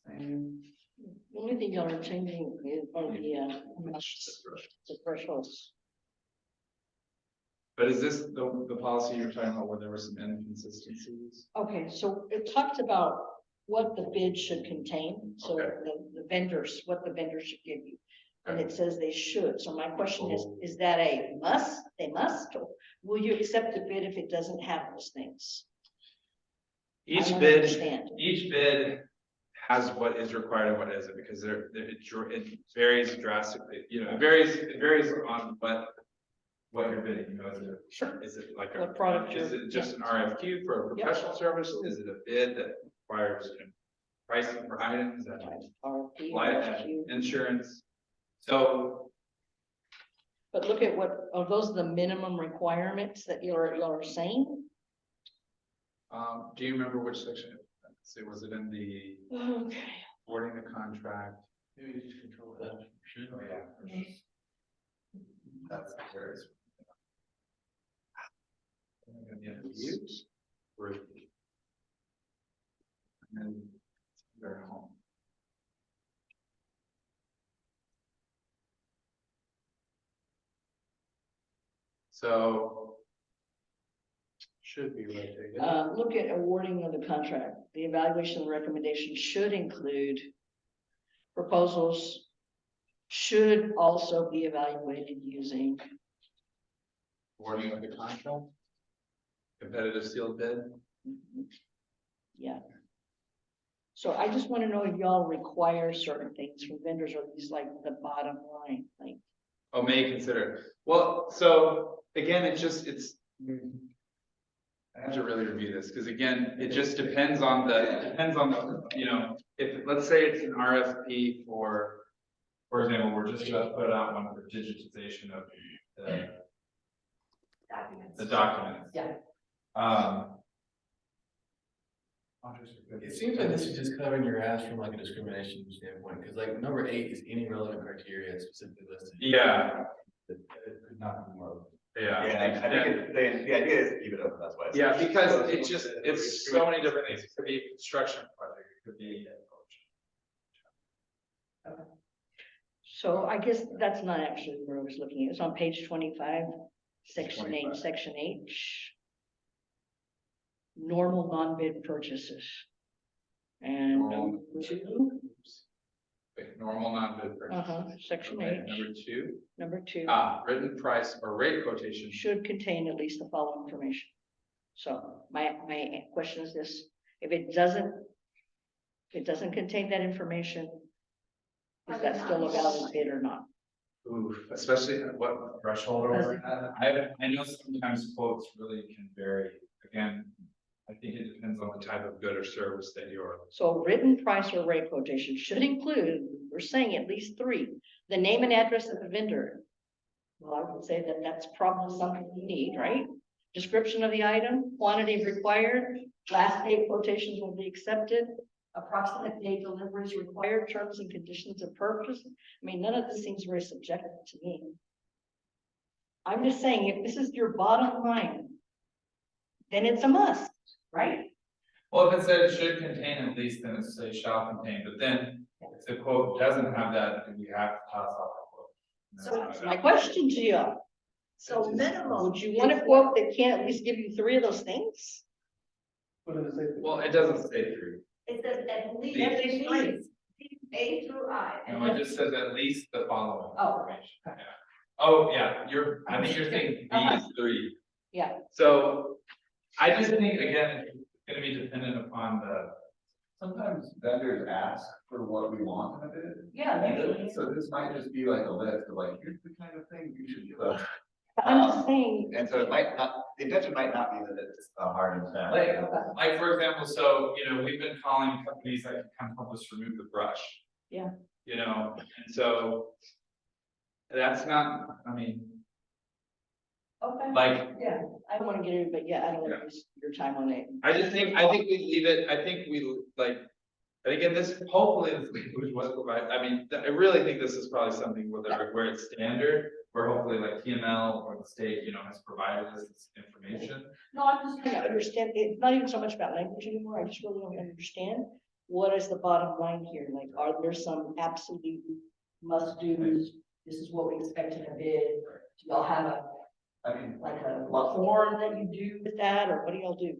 F: The only thing y'all are changing is on the thresholds.
B: But is this the policy you're talking about where there were some inconsistencies?
F: Okay, so it talks about what the bid should contain, so
B: Okay.
F: the vendors, what the vendor should give you. And
B: Okay.
F: it says they should, so my question
B: Oh.
F: is that a must, they must, or will you accept the bid if it doesn't have those things? I
B: Each
F: don't
B: bid,
F: understand.
B: each bid has what is required and what isn't, because it varies drastically, you know, it varies on what you're bidding, you know, is it like
F: What product
B: is
F: you're-
B: it just an RFQ for a
F: Yep.
B: professional service? Is it a bid that requires, you know, pricing for items and
F: RFP,
B: life
F: RFQ.
B: insurance? So,
F: But look at what, are those the minimum requirements that you're saying?
B: do you remember which section? So was it in the
F: Okay.
B: awarding the contract?
H: Maybe just control that.
B: Oh, yeah.
E: That's where it's.
B: Use. Review. And then they're home. So. Should be rotated.
F: Look at awarding of the contract. The evaluation and recommendation should include proposals should also be evaluated using
B: Wording of the contract? Competitive sealed bid?
F: Yeah. So I just wanna know if y'all require certain things from vendors, or these like the bottom line, like.
B: Oh, may consider. Well, so again, it's. I have to really review this, because again, it just depends on the, you know, if, let's say it's an RFP for example, we're just gonna put out one for digitization of
A: Documents.
B: the documents.
A: Yeah.
H: It seems like this is just covering your ass from like a discrimination standpoint, because like number 8 is any relevant criteria specifically listed.
B: Yeah,
H: It could not be more.
B: yeah.
E: Yeah, I think the idea is to keep it open, that's why.
B: Yeah, because it's so many different things. It could be a construction project, it could be.
F: So I guess that's not actually where I was looking. It's on page 25, section 8,
B: 25.
F: section H. Normal non-bid purchases. And
B: Normal.
F: number 2,
B: Wait, normal non-bid purchase.
F: section
B: Okay,
F: H,
B: number 2,
F: number 2.
B: written price or rate quotation.
F: Should contain at least the following information. So my question is this, if it doesn't contain that information, is that still a valid bid or not?
B: Ooh, especially at what threshold are we at? I know sometimes quotes really can vary. Again, I think it depends on the type of good or service that you're.
F: So written price or rate quotation should include, we're saying at least 3, the name and address of the vendor. Well, I would say that that's probably something we need, right? Description of the item, quantity required, last day quotations will be accepted, approximate date deliveries required, terms and conditions of purchase. I mean, none of this seems very subjective to me. I'm just saying, if this is your bottom line, then it's a must, right?
G: Well, if it said it should contain at least, then it say shall contain, but then if the quote doesn't have that, then we have to toss off the quote.
F: So my question to you,
A: So minimum.
F: would you want a quote that can't at least give you 3 of those things?
B: Well, it doesn't say 3.
A: It says at least.
B: At
F: least three.
A: A through I.
G: No, it just says at least the following.
F: Oh.
G: information. Yeah. Oh, yeah, I think you're saying these 3.
F: Yeah.
B: So
G: I just think, again, it's gonna be dependent upon
E: Sometimes vendors ask for what we want in a bid.
F: Yeah.
E: So this might just be like a list of like, here's the kind of thing you should give us.
F: I'm just saying,
E: And so it might not, the intention might not be that it's a hard and fast.
G: like, for example, so, you know, we've been calling companies that can come help us remove the brush.
F: Yeah.
G: You know, and so. That's not, I mean,
F: okay,
G: like,
F: yeah, I don't wanna get into it, but yeah, I don't wanna waste your time on it.
B: I think we leave it, I think we like, and again, this, hopefully this language was provided, I mean, I really think this is probably something where it's standard. Where hopefully like TML or the state, you know, has provided us this information.
F: No, I'm just trying to understand, it's not even so much about language anymore, I just really don't understand. What is the bottom line here, like, are there some absolute must-dos? This is what we expect in a bid, do y'all have a,
E: I mean,
F: like a form that you do with that, or what do y'all do?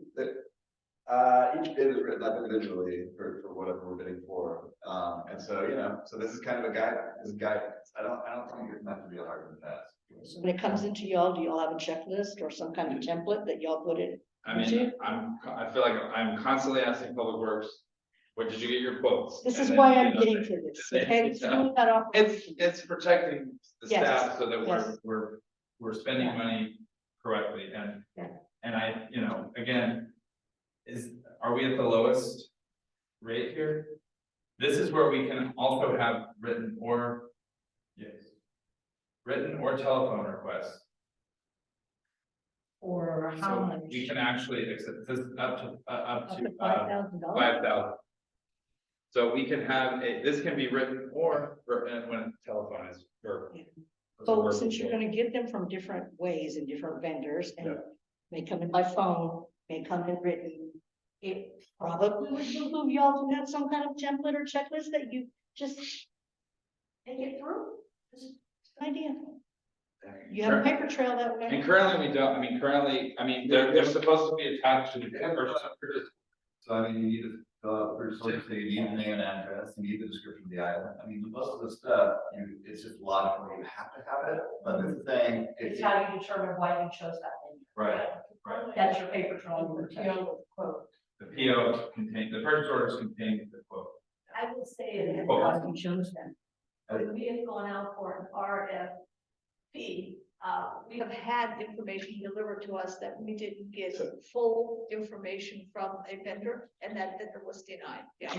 E: each bid is written up individually for whatever we're bidding for. And so, you know, so this is kind of a guide, this is guidance. I don't think it's meant to be a hard and fast.
F: So when it comes into y'all, do y'all have a checklist or some kind of template that y'all put in?
B: I mean, I feel like I'm constantly asking Public Works, where did you get your quotes?
F: This
B: And
F: is
B: then,
F: why
B: you
F: I'm
B: know,
F: getting to this, okay? It's doing that off.
B: It's protecting the
F: Yes,
B: staff so that
F: yes.
G: We're spending money correctly and.
F: Yeah.
G: And I, you know, again, are we at the lowest rate here? This is where we can also have written or. Yes. Written or telephone requests.
F: Or how
G: So
F: much?
G: we can actually accept this up to
F: Up to $5,000?
B: 5,000. So we can have this can be written or when telephone is verbal.
F: So since you're gonna get them from different ways and different vendors, and
B: Yeah.
F: may come in by phone, may come in written. It probably would behoove y'all to have some kind of template or checklist that you just take it through. Just an idea. You have a paper trail that way.
B: And currently we don't, I mean, they're supposed to be attached to the purchase orders.
E: So I mean, you need to fill out first order, so you need the name and address, you need the description of the island. I mean, most of the stuff, it's just logical, you have to have it, but this is saying.
F: It's how you determine why you chose that thing.
G: Right, right.
F: That's your paper trail.
C: The PO with quote.
G: The PO contain, the purchase orders contain the quote.
A: I will say it.
G: Oh.
F: How you chose them.
A: When we have gone out for an RFP, we have had information delivered to us that we didn't get full information from a vendor, and that vendor was denied. Yeah.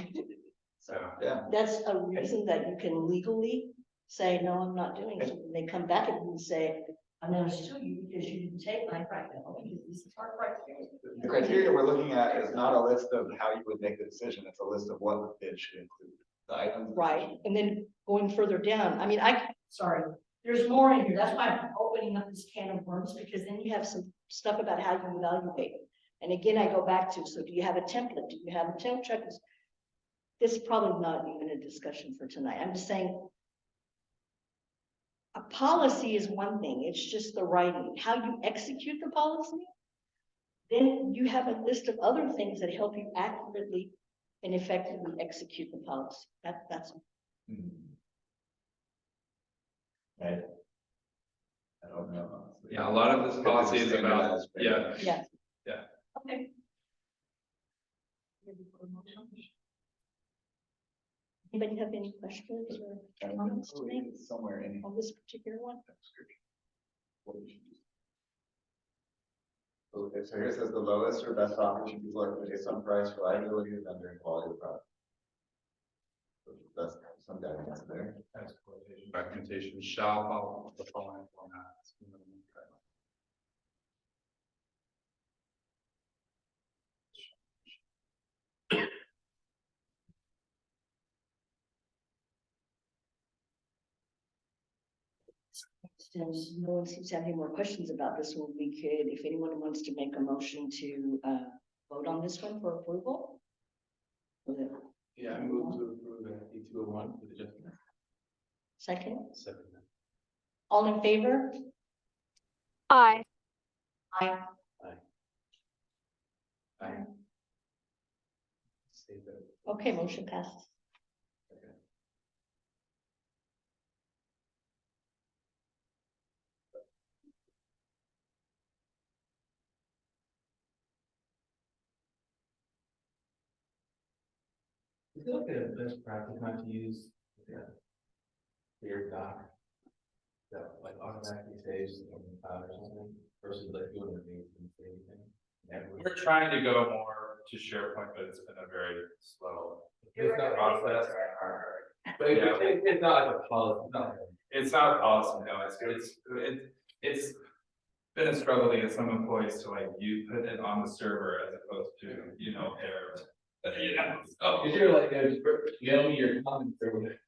A: So,
E: Yeah.
F: That's a reason that you can legally say, no, I'm not doing it. And they come back and say, I'm gonna sue you because you didn't take my criteria, because this is our criteria.
E: The criteria we're looking at is not a list of how you would make the decision, it's a list of what the bid should include. The items.
F: Right, and then going further down, I mean, sorry, there's more in here, that's why I'm opening up this can of worms, because then you have some stuff about how you evaluate it. And again, I go back to, so do you have a template? Do you have a template checklist? This is probably not even a discussion for tonight, I'm just saying. A policy is one thing, it's just the writing, how you execute the policy. Then you have a list of other things that help you accurately and effectively execute the policy. That's.
E: Right. I don't know. honestly.
B: Yeah, a lot of this policy is about, yeah,
F: Yeah.
B: Yeah.
F: Okay. Anybody have any questions or comments to make
E: It's somewhere in.
F: on this particular one?
E: What we should do. Okay, so here it says the lowest or best offer should be selected based on price, reliability, vendor, and quality of product. So that's some guidance there.
B: documentation shall follow the following formats.
F: Since no one seems to have any more questions about this one, we could, if anyone wants to make a motion to vote on this one for approval.
H: Yeah, I move to approve E201 with adjustment.
F: Second,
H: Second.
F: all in favor?
I: Aye.
F: Aye.
H: Aye.
F: Okay, motion passes.
H: Is it like a best practice not to use, weird doc? That like automatically saves on the cloud or something versus like doing the things and say anything?
G: We're trying to go more to SharePoint, but it's been a very slow
H: It's not
G: process.
H: But it's not like a policy, no.
G: It's not a policy, no, it's been a struggle to get some employees to like, you put it on the server as opposed to, their. Yeah, so.
H: Cause you're like, your comments or whatever.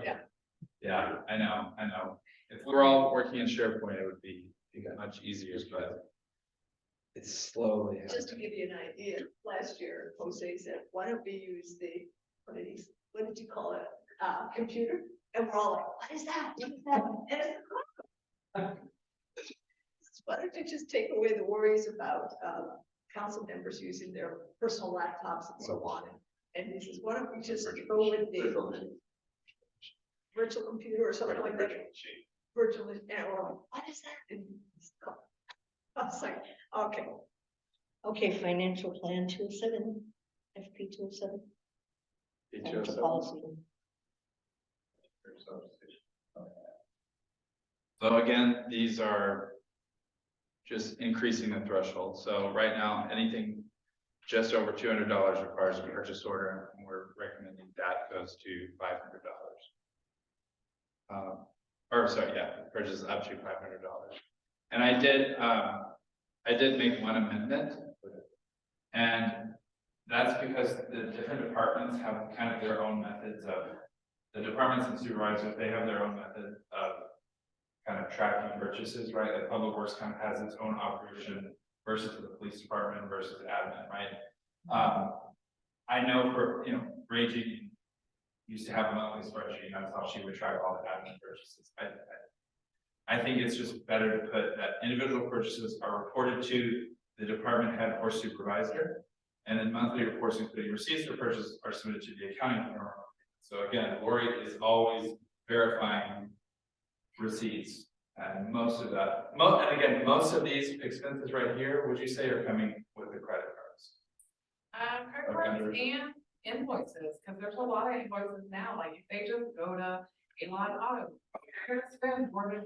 G: Yeah. Yeah, I know.
B: If we're all working in SharePoint, it would be much easier, but it's slowly.
A: just to give you an idea, last year, Jose said, why don't we use the, what did you call it? Computer? And we're all like, what is that? What is that? And it's, why don't you just take away the worries about, council members using their personal laptops and so on? And he says, why don't we just go with the virtual computer or something like that? Virtual, and we're like, what is that? And I was like, okay.
F: Okay, financial plan 207, FP 207. Financial policy.
B: So again, these are just increasing the threshold. So right now, anything just over $200 requires a purchase order, and we're recommending that goes to $500. Purchase up to $500. And I did make one amendment, and that's because the different departments have kind of their own methods of, the departments and supervisors, they have their own method of kind of tracking purchases, right? Like Public Works kind of has its own operation versus the police department versus admin, right? I know for, Reggie used to have a monthly spreadsheet, and that's how she would track all the admin purchases. I think it's just better to put that individual purchases are reported to
G: the department head or supervisor. And then monthly reports including receipts or purchases are submitted to the accounting firm. So again, Lori is always verifying receipts. And most of that, and again, most of these expenses right here, would you say are coming with the credit cards?
C: Credit cards and invoices, because there's a lot of invoices now, like if they just go to Elon Auto, you're gonna spend more than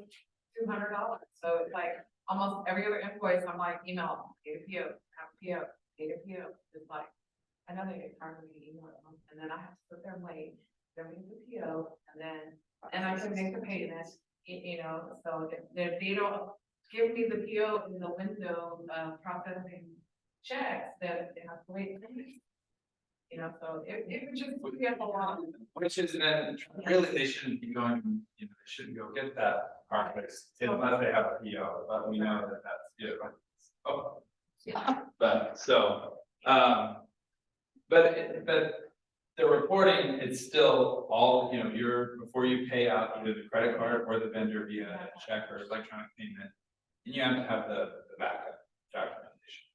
C: $200. So it's like almost every other invoice, I'm like, email, get a PO, have a PO, get a PO. It's like, I know they get tired of me emailing them, and then I have to sit there and wait, then we get the PO, and I can make the payment, you know, so if they don't give me the PO in the window of processing checks, then they have to wait. You know, so it would just, we have a lot.
G: Which is then, really, they shouldn't be going, you know, they shouldn't go get that part fixed unless they have a PO, but we know that that's, you know. Oh,
C: Yeah.
B: But so,
G: but the reporting, it's still all, you know, before you pay out either the credit card or the vendor via a check or electronic payment, you have to have the backup documentation.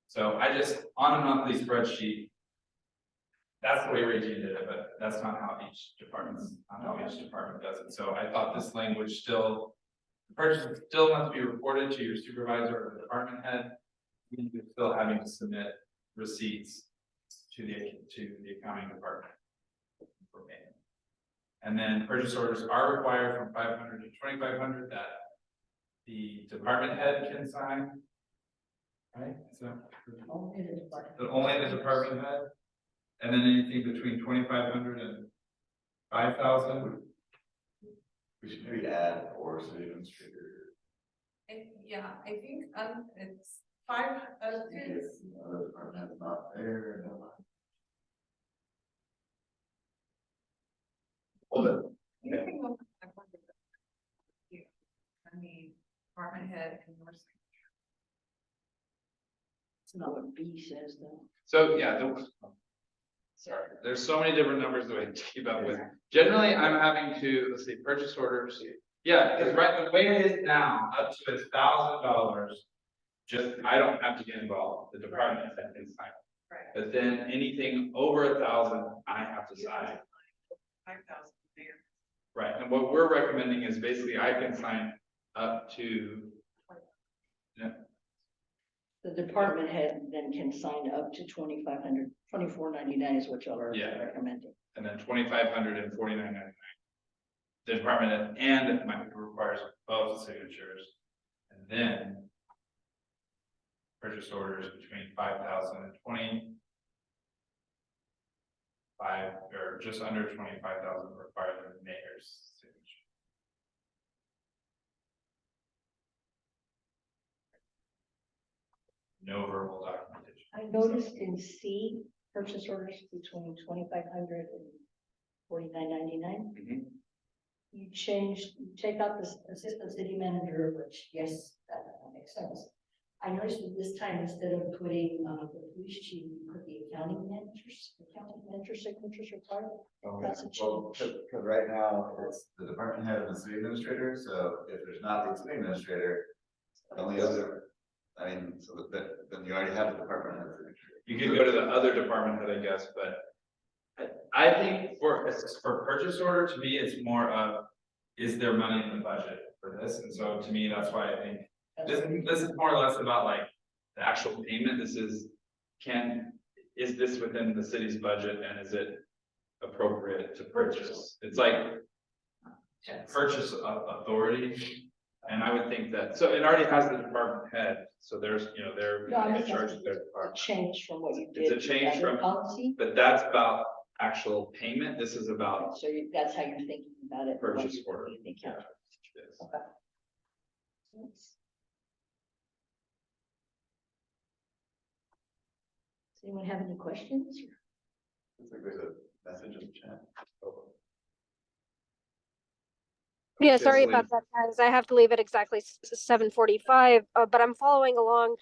G: So I just, on a monthly spreadsheet, that's the way Reggie did it, but that's not how each department does it. So I thought this language still, the purchase still must be reported to your supervisor or the department head. You're still having to submit receipts to the accounting department for payment. And then purchase orders are required from 500 to 2,500 that the department head can sign. Right, so only the department head. And then anything between 2,500 and 5,000.
E: We should maybe add or city administrator.
C: Yeah, I think, it's 5, it's.
E: The department is not there, no.
C: Anything over 500. I mean, department head and your signature.
F: It's not what B says though.
B: so yeah, sorry, there's so many different numbers that I keep up with. Generally, I'm having to, let's see, purchase orders. Yeah, because right, the way it is now, up to $1,000, just, I don't have to get involved, the department head can sign.
C: Right.
B: But then anything over 1,000, I have to sign.
C: 5,000 there.
B: Right, and what we're recommending is basically I can sign up to. Yeah,
F: The department head then can sign up to 2,500, 2,499 is what y'all are
B: Yeah.
F: recommending.
B: and then 2,500 and 49.99. The department head, and it might requires both signatures, and then. Purchase orders between 5,000 and 25, or just under 25,000 require the mayor's signature. No verbal documentation.
F: I noticed in C, purchase orders between 2,500 and 49.99.
B: Mhm.
F: You take out the assistant city manager, which, yes, that makes sense. I noticed that this time, instead of putting, the police chief, you put the accounting manager signatures required. That's a change.
E: Because right now, it's the department head and the city administrator, so if there's not the city administrator, the only other, I mean, so then you already have the department head signature.
B: You could go to the other department head, I guess, but. I think for purchase order, to me, it's more of, is there money in the budget for this? And so to me, that's why I think this is more or less about like the actual payment. This is, is this within the city's budget and is it appropriate to purchase? It's like purchase authority. And I would think that, so it already has the department head, so there's, you know, they're
F: No, I'm
B: in
F: just
B: charge
F: asking,
B: of their
F: it's a
B: department.
F: change from what you
B: It's
F: did.
B: a change
F: with the other
B: from-
F: Policy,
B: But that's about actual payment. This is about
F: so that's how you're thinking about it.
B: purchase
F: what
B: order.
F: you think
B: Yeah,
F: counts.
B: it is.
F: Okay. Does anyone have any questions?
E: It's like there's a message in the chat.
I: Yeah,
B: Yes,
I: sorry
B: Lee.
I: about that, guys. I have to leave at exactly 7:45, but I'm following along.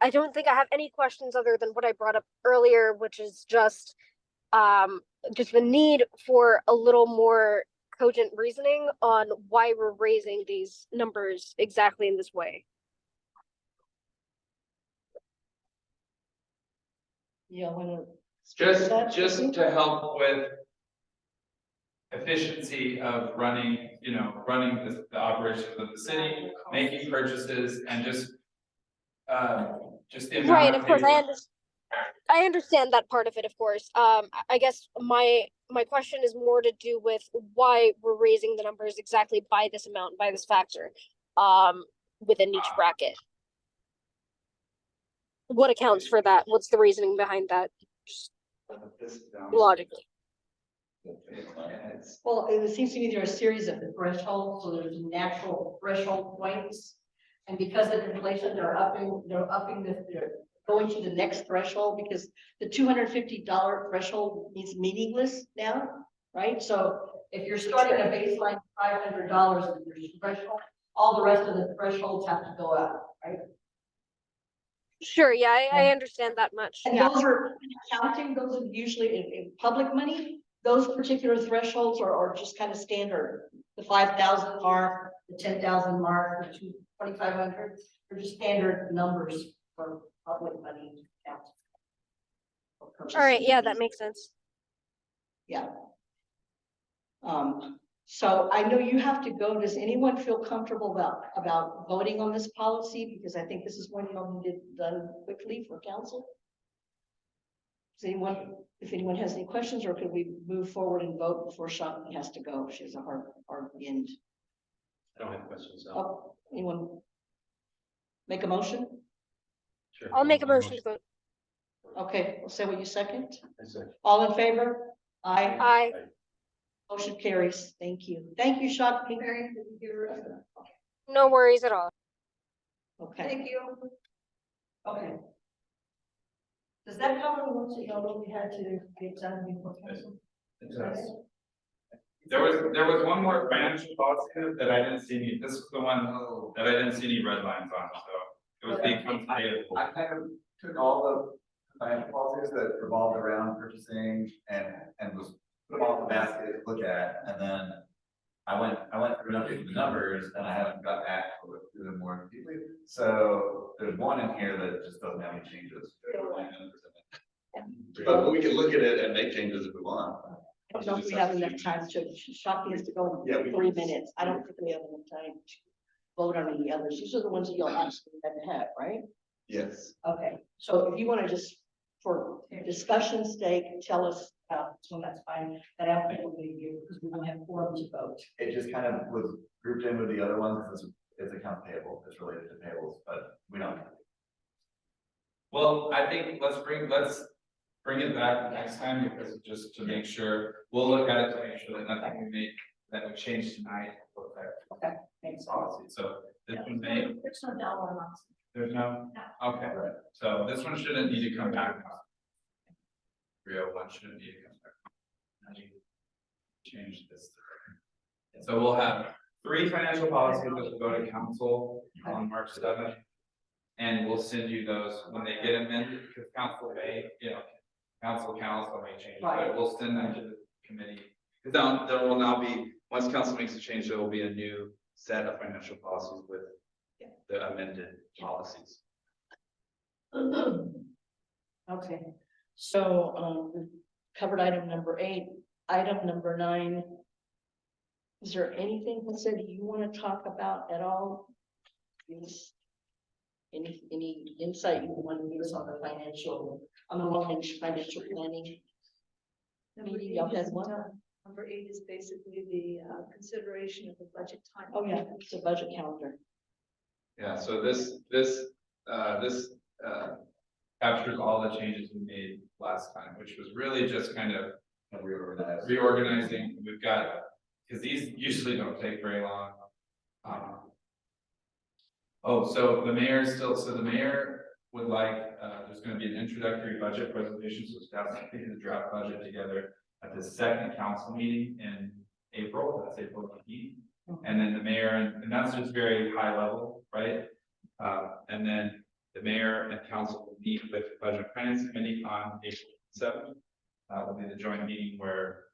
I: I don't think I have any questions other than what I brought up earlier, which is just the need for a little more cogent reasoning on why we're raising these numbers exactly in this way.
F: You wanna?
G: Just to help with efficiency of running, running the operations of the city, making purchases and just the amount
I: Right,
G: of
I: of course,
G: paper.
I: I understand that part of it, of course. I guess my question is more to do with why we're raising the numbers exactly by this amount, by this factor, within each bracket. What accounts for that? What's the reasoning behind that? Just logically.
F: Well, it seems to me there are a series of thresholds, so there's natural threshold points. And because of inflation, they're going to the next threshold because the $250 threshold is meaningless now, right? So if you're starting a baseline $500 of your threshold, all the rest of the thresholds have to go up, right?
I: Sure, yeah, I understand that much.
F: And
I: Yeah,
F: those are counting, those are usually in public money, those particular thresholds are just kind of standard. The 5,000 mark, the 10,000 mark, the 2,500, they're just standard numbers for public money.
I: all right, yeah, that makes sense.
F: Yeah. So I know you have to go. Does anyone feel comfortable about voting on this policy? Because I think this is one you'll need it done quickly for council. Does anyone, if anyone has any questions, or could we move forward and vote before Shakti has to go? She has a hard end.
B: I don't have questions. No.
F: Oh, anyone make a motion?
B: Sure.
I: I'll make a motion to vote.
F: Okay, we'll say what you second.
B: I say.
F: All in favor? Aye.
I: Aye.
F: Motion carries. Thank you. Thank you, Shakti.
I: No worries at all.
F: Okay.
A: Thank you.
F: Okay. Does that cover the ones that y'all really had to get done before council?
G: There was one more financial policy that I didn't see any, this was the one that I didn't see any red lines on, so it was the accounts payable.
E: I kind of took all the financial policies that revolved around purchasing and was put them all in the basket, to look at, and then I went through and updated the numbers, and I haven't got back to look through them more deeply. So there's one in here that just doesn't have any changes. But we can look at it and make changes if we want.
F: I don't know if we have enough time to, Shakti has to go
E: Yeah,
F: in
E: we
F: 3 minutes. I don't think we have enough time to vote on any others. These are the ones that you'll actually have to have, right?
E: Yes.
F: Okay, so if you want to just, for discussion's sake, tell us, so that's fine. But I don't think we're going to do, because we don't have forum to vote.
E: It just kind of was grouped in with the other ones, because it's account payable, it's related to payables, but we don't.
G: Well, I think let's bring it back next time, because just to make sure, we'll look at it to make sure that nothing that we change tonight. will affect
F: Okay, thanks.
G: Policy, so this one may,
A: There's no dollar amounts.
G: there's no, okay, so this one shouldn't need to come back. 301 shouldn't need to come back. I need to change this. So we'll have 3 financial policies that will go to council on March 7th. And we'll send you those when they get amended, because council may, council may change, but we'll send them to the committee.
B: Because there will now be, once council makes a change, there will be a new set of financial policies with the amended policies.
F: Okay, so, we covered item number 8, item number 9. Is there anything, Lisa, that you want to talk about at all? Yes. Any insight you want to give us on the long-range financial planning? Maybe y'all had one.
A: Number 8 is basically the consideration of the budget time.
F: Oh, yeah, it's a budget calendar.
B: Yeah, so this
G: Captures all the changes we made last time, which was really just kind of
E: Reorganize.
G: reorganizing. We've got, because these usually don't take very long. So the mayor would like, there's gonna be an introductory budget presentation, so staff's putting the draft budget together at the second council meeting in April, that's April 15th. And then the mayor, and that's just very high level, right? And then the mayor and council will meet with the budget finance committee on April 7th. Will be the joint meeting where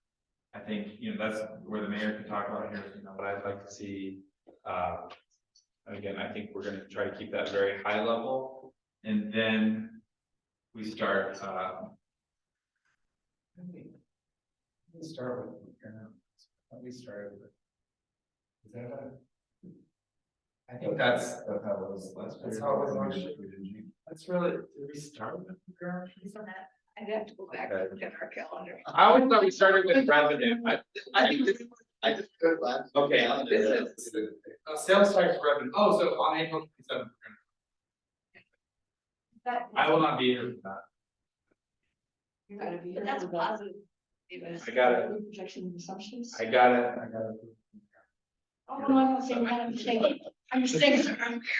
G: I think, that's where the mayor can talk about here, what I'd like to see. Again, I think we're gonna try to keep that very high level. And then we start,
H: We start with, we started with. Is that a?
G: I think that's,
E: That's how it was last year.
G: That's how it was last year.
E: We did you-
G: that's really, did we start with the garage?
A: So that, I'd have to go back and look at our calendar.
B: I always thought we started with revenue.
E: I just put it last.
B: Okay,
E: This is.
G: Sales tax revenue, oh, so on April 27th,
A: That-
G: I will not be here for that.
F: You're gonna be
A: But
F: here
A: that's
F: for the-
A: positive. Even
B: I got it.
F: Projection and assumptions.
B: I got it.
F: Oh, no, I'm not saying that, I'm saying, I'm saying.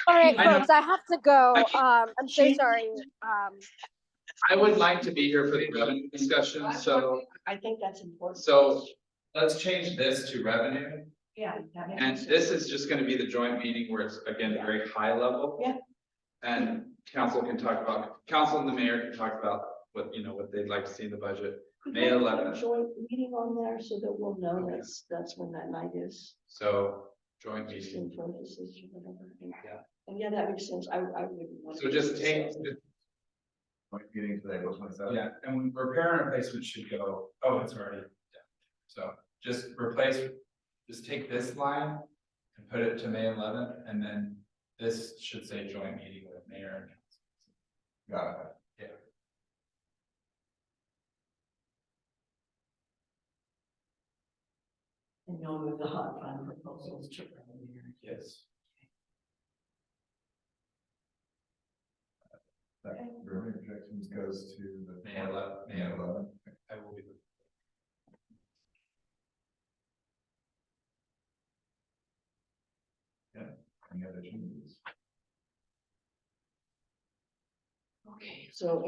I: All right,
B: I know.
I: folks, I have to go. I'm so
F: She-
I: sorry.
B: I would like to be here for the revenue discussion, so,
F: I think that's important.
B: so,
G: Let's change this to revenue.
F: Yeah. that makes
B: and
F: sense.
B: this is just gonna be the joint meeting where it's, again, very high level.
F: Yeah.
B: And council and the mayor can talk about what, you know, what they'd like to see in the budget.
F: Could
B: May
F: we put a
B: 11th.
F: Joint meeting on there so that we'll know
B: Okay.
F: that's when that night is,
B: So, joint
F: just
B: meeting.
F: in parentheses or whatever.
B: Yeah.
F: And yeah, that makes sense, I would. want
B: So
F: to
B: just
F: do
B: take,
F: so.
E: Meeting today, April 27th.
G: Yeah, and repair and replacement should go, oh, it's already done. So just replace, just take this line and put it to May 11th, and then this should say joint meeting with mayor and council.
E: Got it.
F: And you'll move the hot fund proposals to revenue.
G: Yes.
E: That revenue projections goes to the.
G: May 11th.
E: May 11th.
G: I will be.
E: Any other changes?
F: Okay, so.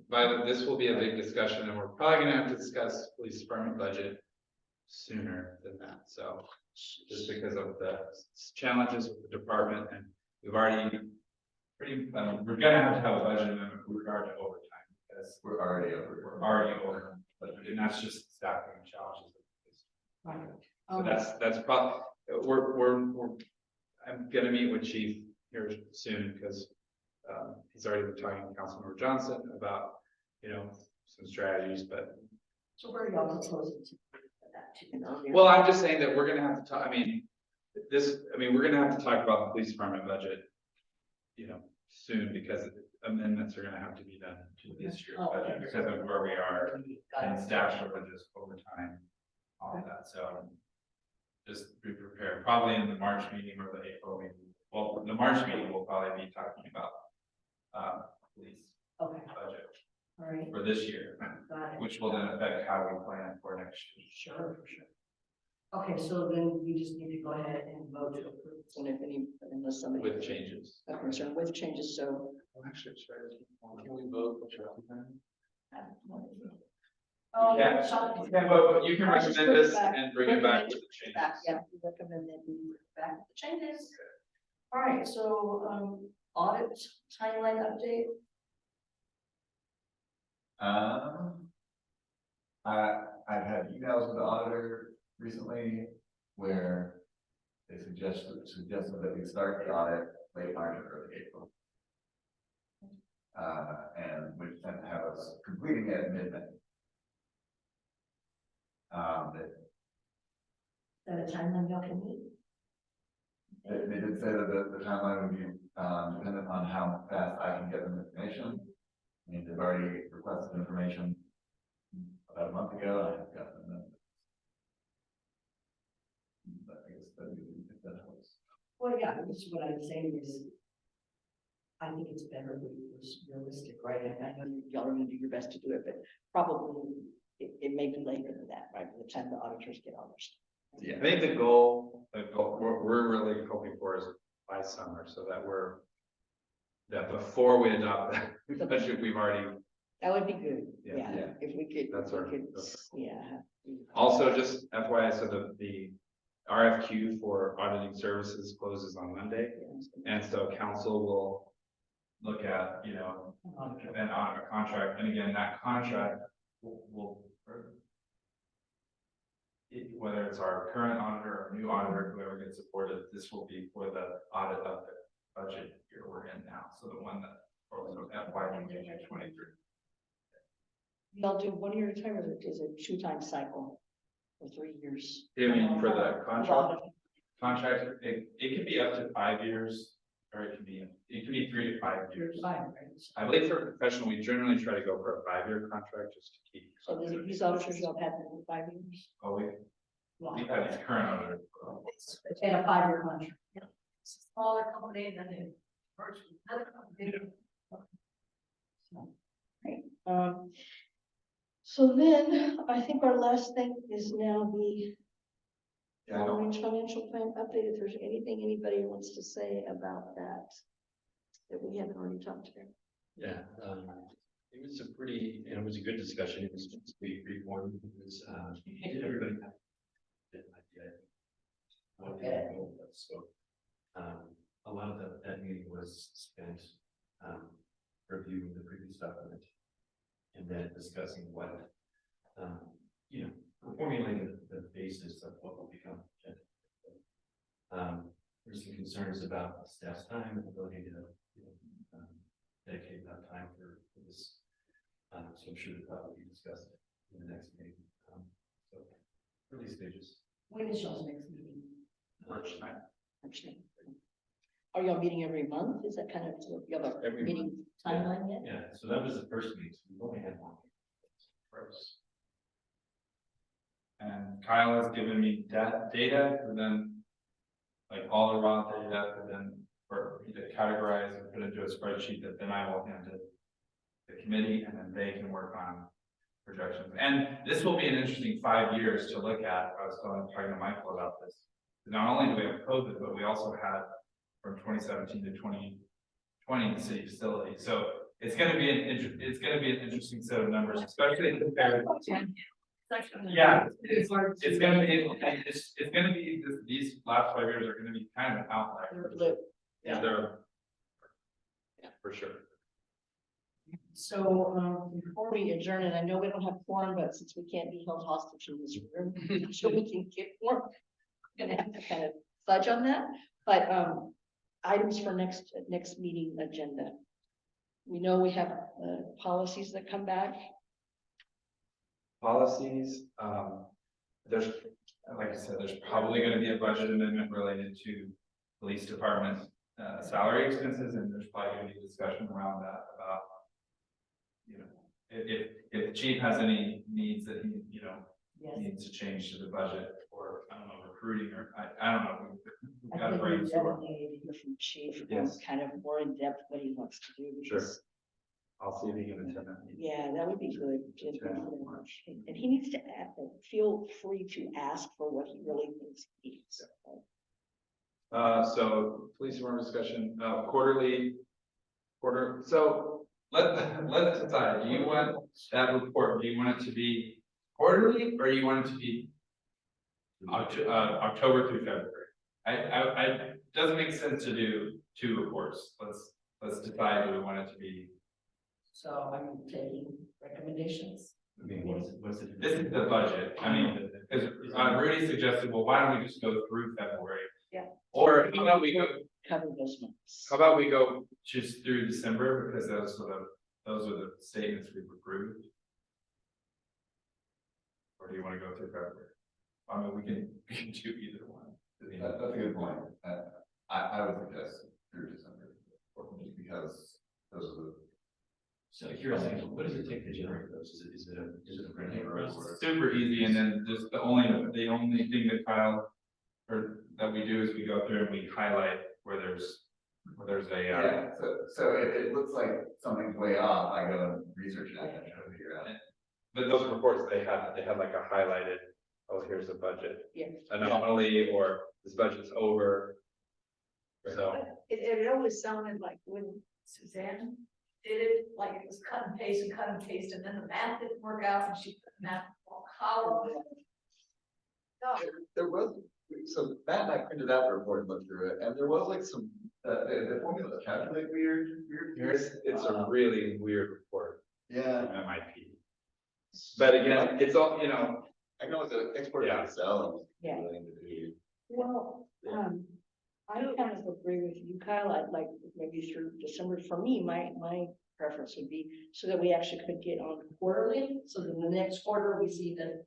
B: Violet, this will be a big discussion, and we're probably gonna have to discuss police department budget sooner than that, so. Just because of the challenges with the department, and we've already,
G: We're gonna have to have a budget amendment with regard to overtime, because
E: We're already over.
G: we're already over, but and that's just staffing challenges. So that's probably, I'm gonna meet with chief here soon, because he's already been talking to Councilmember Johnson about, you know, some strategies, but.
F: So where are y'all proposing to put that to, you know?
B: Well, I'm just saying that we're gonna have to talk, we're gonna have to talk about the police department budget. You know, soon, because amendments are gonna have to be done to this year's
F: Oh,
B: budget
F: okay.
B: because of where we are
F: Got
B: and
F: it.
B: staff shortages over time. All of that, so. Just be prepared, probably in the March meeting or the April meeting. Well, the March meeting, we'll probably be talking about police
F: Okay,
B: budget
F: all right,
B: for this year,
F: got it.
B: which will then affect how we plan for next year.
F: Sure, for sure. Okay, so then we just need to go ahead and vote to approve, and if any, unless somebody.
B: With changes.
F: A concern with changes, so.
B: Actually, can we vote?
F: Oh,
B: Yeah,
F: Sean-
B: you can vote, but you can
F: I'll just
B: recommend
F: bring it
B: this
F: back.
B: and bring it back with the
F: Back,
B: changes.
F: yeah, we recommend that we bring back the changes. All right, so, audit timeline update.
E: I've had emails with the auditor recently where they suggested that we start the audit late March or early April. And we tend to have us completing it at midnight.
F: That a timeline y'all can meet.
E: They did say that the timeline would be, dependent on how fast I can get them information. I mean, they've already requested information about a month ago, I haven't gotten them. But I guess that helps.
F: Well, yeah, this is what I'm saying is. I think it's better if it was realistic, right? And I know y'all are gonna do your best to do it, but probably it may be later than that, right? By the time the auditors get all their stuff.
B: I think the goal, we're really hoping for is by summer, so that that before we adopt that budget, we've already,
F: That would be good,
B: Yeah.
F: yeah,
E: Yeah.
F: if we could.
B: That's
F: if we
B: our-
F: could,
B: that's
F: Yeah.
B: also just FYI, so the RFQ for auditing services closes on Monday. And so council will look at, you know, and on a contract, and again, that contract will whether it's our current auditor or new auditor, whoever gets supported, this will be for the audit of the budget year we're in now, so the one that, or FY 23.
F: Y'all do 1 year at a time, or is it 2-time cycle? For 3 years?
B: You mean for the contract?
G: Contract, it can be up to 5 years, or it can be 3 to 5 years.
B: I believe for professional, we generally try to go for a 5-year contract just to keep.
F: So these auditors y'all had them for 5 years?
G: Oh, we've had these current auditors.
F: It's in a 5-year contract.
A: Smaller company than a virtual, another company.
F: So, right, so then I think our last thing is now the
E: Yeah, I don't-
F: long-range financial plan update. If there's anything anybody wants to say about that, that we haven't already talked about.
D: Yeah, it was a pretty, and it was a good discussion. It was just pretty reformed. It was, did everybody have an idea? So, a lot of that meeting was spent, reviewing the previous document. And then discussing what, formulating the basis of what will become. There's some concerns about staff's time and ability to, dedicate that time for this. So I'm sure that will be discussed in the next meeting. So early stages.
F: When is y'all's next meeting?
B: March 9th.
F: March 9th. Are y'all meeting every month? Is that kind of, you have a
D: Every
F: meeting timeline yet?
D: Yeah, so that was the first meeting. So we've only had one.
G: Gross. And Kyle has given me data for them. Like all the raw data for them, for me to categorize and put into a spreadsheet that then I will hand to the committee, and then they can work on projections. And this will be an interesting 5 years to look at. I was talking to Michael about this. Not only do we have COVID, but we also had from 2017 to 2020 the city facility. So it's going to be an interesting set of numbers, especially compared. Yeah, it's gonna be, these last 5 years are gonna be kind of an outlier.
B: Yeah, they're. Yeah, for sure.
F: So, before we adjourn, and I know we don't have quorum, but since we can't be held hostage in this room, so we can get more. Gonna have to kind of fudge on that, but, items for next meeting agenda. We know we have, policies that come back.
B: Policies,
G: There's, like I said, there's probably gonna be a budget amendment related to police department salary expenses, and there's probably gonna be discussion around that about. If the chief has any needs that he, needs to change to the budget, or I don't know, recruiting, or I don't know. We've
F: I
G: got to
F: think we
G: brainstorm.
F: definitely need to hear from Chief,
B: Yes.
F: kind of more in depth what he wants to do.
B: Sure.
F: because-
B: I'll see if he can attend that meeting.
F: Yeah, that would be good.
B: March.
F: And he needs to feel free to ask for what he really thinks he needs.
B: So police department discussion, so
G: Let's decide, do you want that report, do you want it to be quarterly, or you want it to be October through February? It doesn't make sense to do 2 reports. Let's decide, do we want it to be,
F: So I'm taking recommendations.
D: I mean, what's it?
G: this is the budget, I mean, because Rudy suggested, well, why don't we just go through February?
F: Yeah.
B: or how about we go,
F: Cover those months.
B: how about we go,
G: Just through December, because those are the statements we've approved. Or do you want to go through February? I mean, we can do either one.
E: That's a good point. I would suggest through December, just because those are the.
D: So curiosity, what does it take to generate those? Is it a printing
G: It's
D: or?
G: super easy, and then just the only thing that Kyle, or that we do is we go through and we highlight where there's a,
E: Yeah, so if it looks like something's way off, I go and research it and try to figure out.
B: but those reports they had like a highlighted, oh, here's a budget
F: Yeah.
B: anomaly, or this budget's over. So,
A: It always sounded like when Suzanne did it, like it was cut and paste, and then the math didn't work out, and she put math on column. No,
E: There was, so Matt and I printed out the report and looked through it, and there was like some, the formula calculate weird.
B: it's a really weird report
E: Yeah,
B: from MIP. But again, it's all,
E: I know it's an export to Excel.
F: Yeah.
E: and willing to do.
F: Well, I kind of agree with you, Kyle. I'd like maybe through December. For me, my preference would be, so that we actually could get on quarterly, so that the next quarter we see the.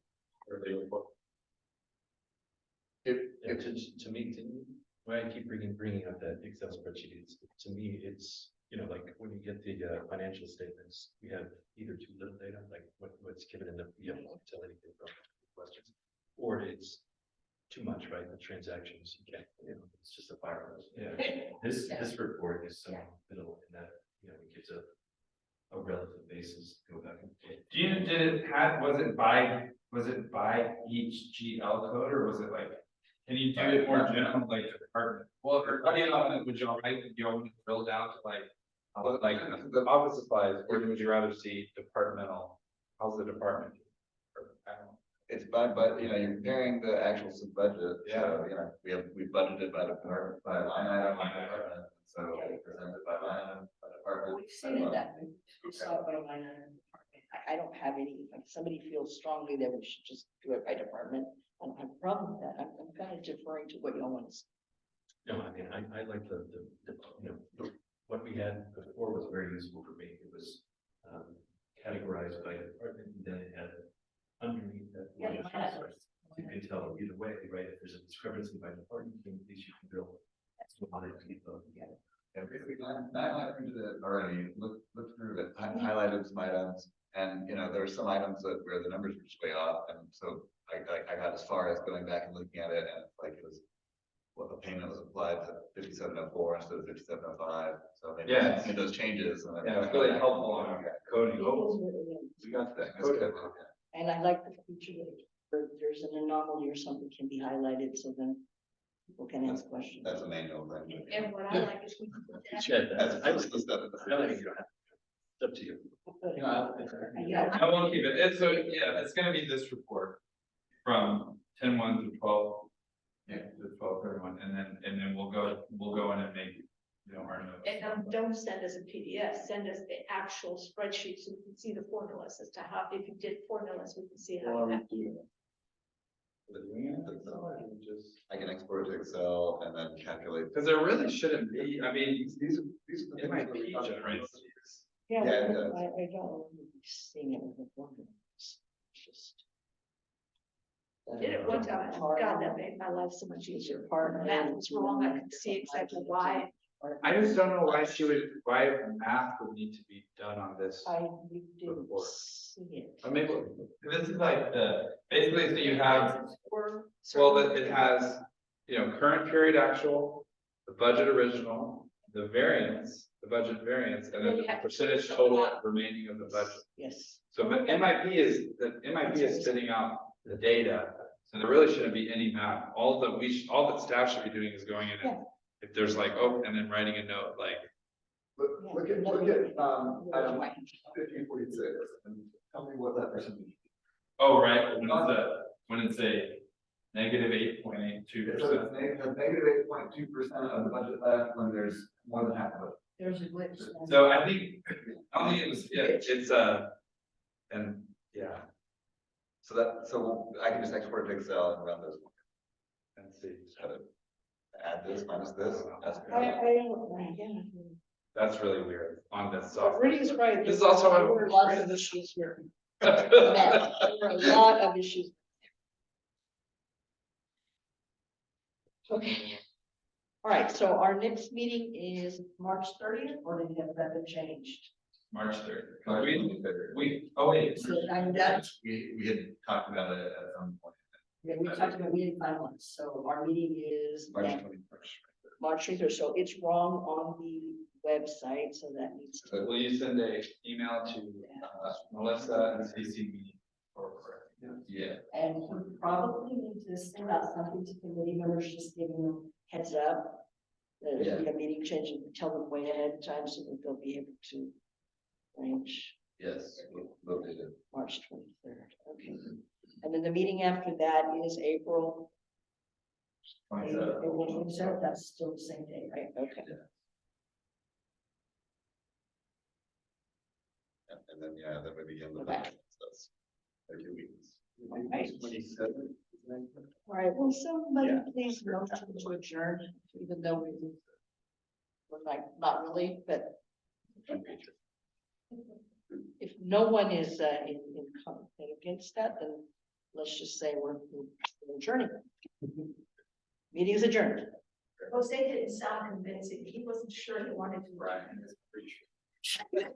D: To me, why I keep bringing up that Excel spreadsheet is, to me, it's, like when you get the financial statements, we have either too little data, like what's given in the, utility questions, or it's too much, right? The transactions, you can't, it's just a fire hose.
B: Yeah.
D: This report is some middle in that, it gives a relative basis, to go back and forth.
G: was it by each GL code, or was it like, can you do it more general, like the department? Well, would you all right, you all drill down to like,
B: Like the office supplies, or would you rather see departmental? How's the department? I don't know.
E: It's but, you're comparing the actual budget.
B: Yeah.
E: So, we budgeted by department, by line item, by department, so we presented by line item, by department.
F: We've seen it that way. We saw it by line item department. I don't have any, like, somebody feels strongly that we should just do it by department. I don't have a problem with that. I'm kind of deferring to what y'all want to say.
D: No, I mean, I like what we had before was very useful for me. It was categorized by department, and then it had underneath that.
F: Yeah,
D: You can tell either way, right? If there's a discrepancy by department, then at least you can build. That's what I keep together.
E: Yeah, basically, I printed it already, look through it, highlighted some items, and, there were some items where the numbers were just way off, and so I got as far as going back and looking at it, and like it was, well, the payment was applied to 5704 instead of 5705, so maybe
B: Yes.
E: made those changes, and then.
B: Yeah, it's really helpful on coding. Oh,
E: We got that.
B: Code it.
F: And I like the feature that there's an anomaly or something can be highlighted, so then people can ask questions.
E: That's a manual thing.
A: And what I like is we can put that.
E: I was supposed to.
D: It's up to you.
F: Yeah.
G: I won't keep it, it's gonna be this report from 10/1 to 12. Yeah, to 12/31, and then we'll go in and make, our notes.
A: And don't send us a PDF, send us the actual spreadsheet so we can see the formulas as to how, if you did formulas, we can see how that.
E: I can export it to Excel and then calculate.
B: Because there really shouldn't be, I mean,
E: These are the
B: it might
E: things
B: be
E: that we talked
B: generates.
E: about.
F: Yeah,
E: Yeah, it
F: I
E: does.
F: don't remember seeing it with the formulas. It's just.
A: Did it one time, God, that made my life so much easier.
F: Part
A: Math was wrong, I could see exactly why.
B: I just don't know why math would need to be done on this.
F: I didn't
B: Report.
F: see it.
B: I mean,
G: This is like basically, so you have,
B: well, it has, current period actual, the budget original, the variance, the budget variance, and then the percentage total remaining of the budget.
F: Yes.
B: So MIP is spitting out the data, so there really shouldn't be any math. All that staff should be doing is going in and if there's like, and then writing a note, like,
E: Look at, item 1546, and tell me what that percentage.
G: oh, right, when it's a negative 8.82%.
E: So it's negative 8.2% of the budget left when there's more than half of it.
F: There's a glitch.
G: So I think it was,
B: it's and yeah,
E: So I can just export it to Excel and run those.
B: and see.
E: How to add this minus this.
F: Yeah.
B: That's really weird on this
F: But
B: software.
F: Rudy's right.
B: This is also
F: There were lots of issues here. There were a lot of issues. Okay. All right, so our next meeting is March 30th, or did you have that been changed?
G: March 3rd. Wait.
F: So I'm done.
E: We had talked about it at some point.
F: Yeah, we talked about meeting finalists, so our meeting is
E: March
F: next
E: 21st.
F: March 3rd, so it's wrong on the website, so that needs to.
B: Will you send a email to Melissa and CC me?
G: Yeah.
F: And we probably need to send out something to committee members, just giving them heads up. That if we have meeting change, and tell them way ahead of time so that they'll be able to arrange
E: Yes, we'll do it.
F: March 23rd, okay. And then the meeting after that is April. April 27th, that's still the same day, right? Okay.
E: And then, then we begin the.
F: Okay.
E: That's 30 weeks.
F: Right.
E: 27.
F: All right, will somebody please motion to adjourn, even though we're like, not really, but. If no one is, against that, then let's just say we're adjourning. Meeting is adjourned.
A: Jose didn't sound convincing. He wasn't sure he wanted to.
G: Right, and it's pretty sure.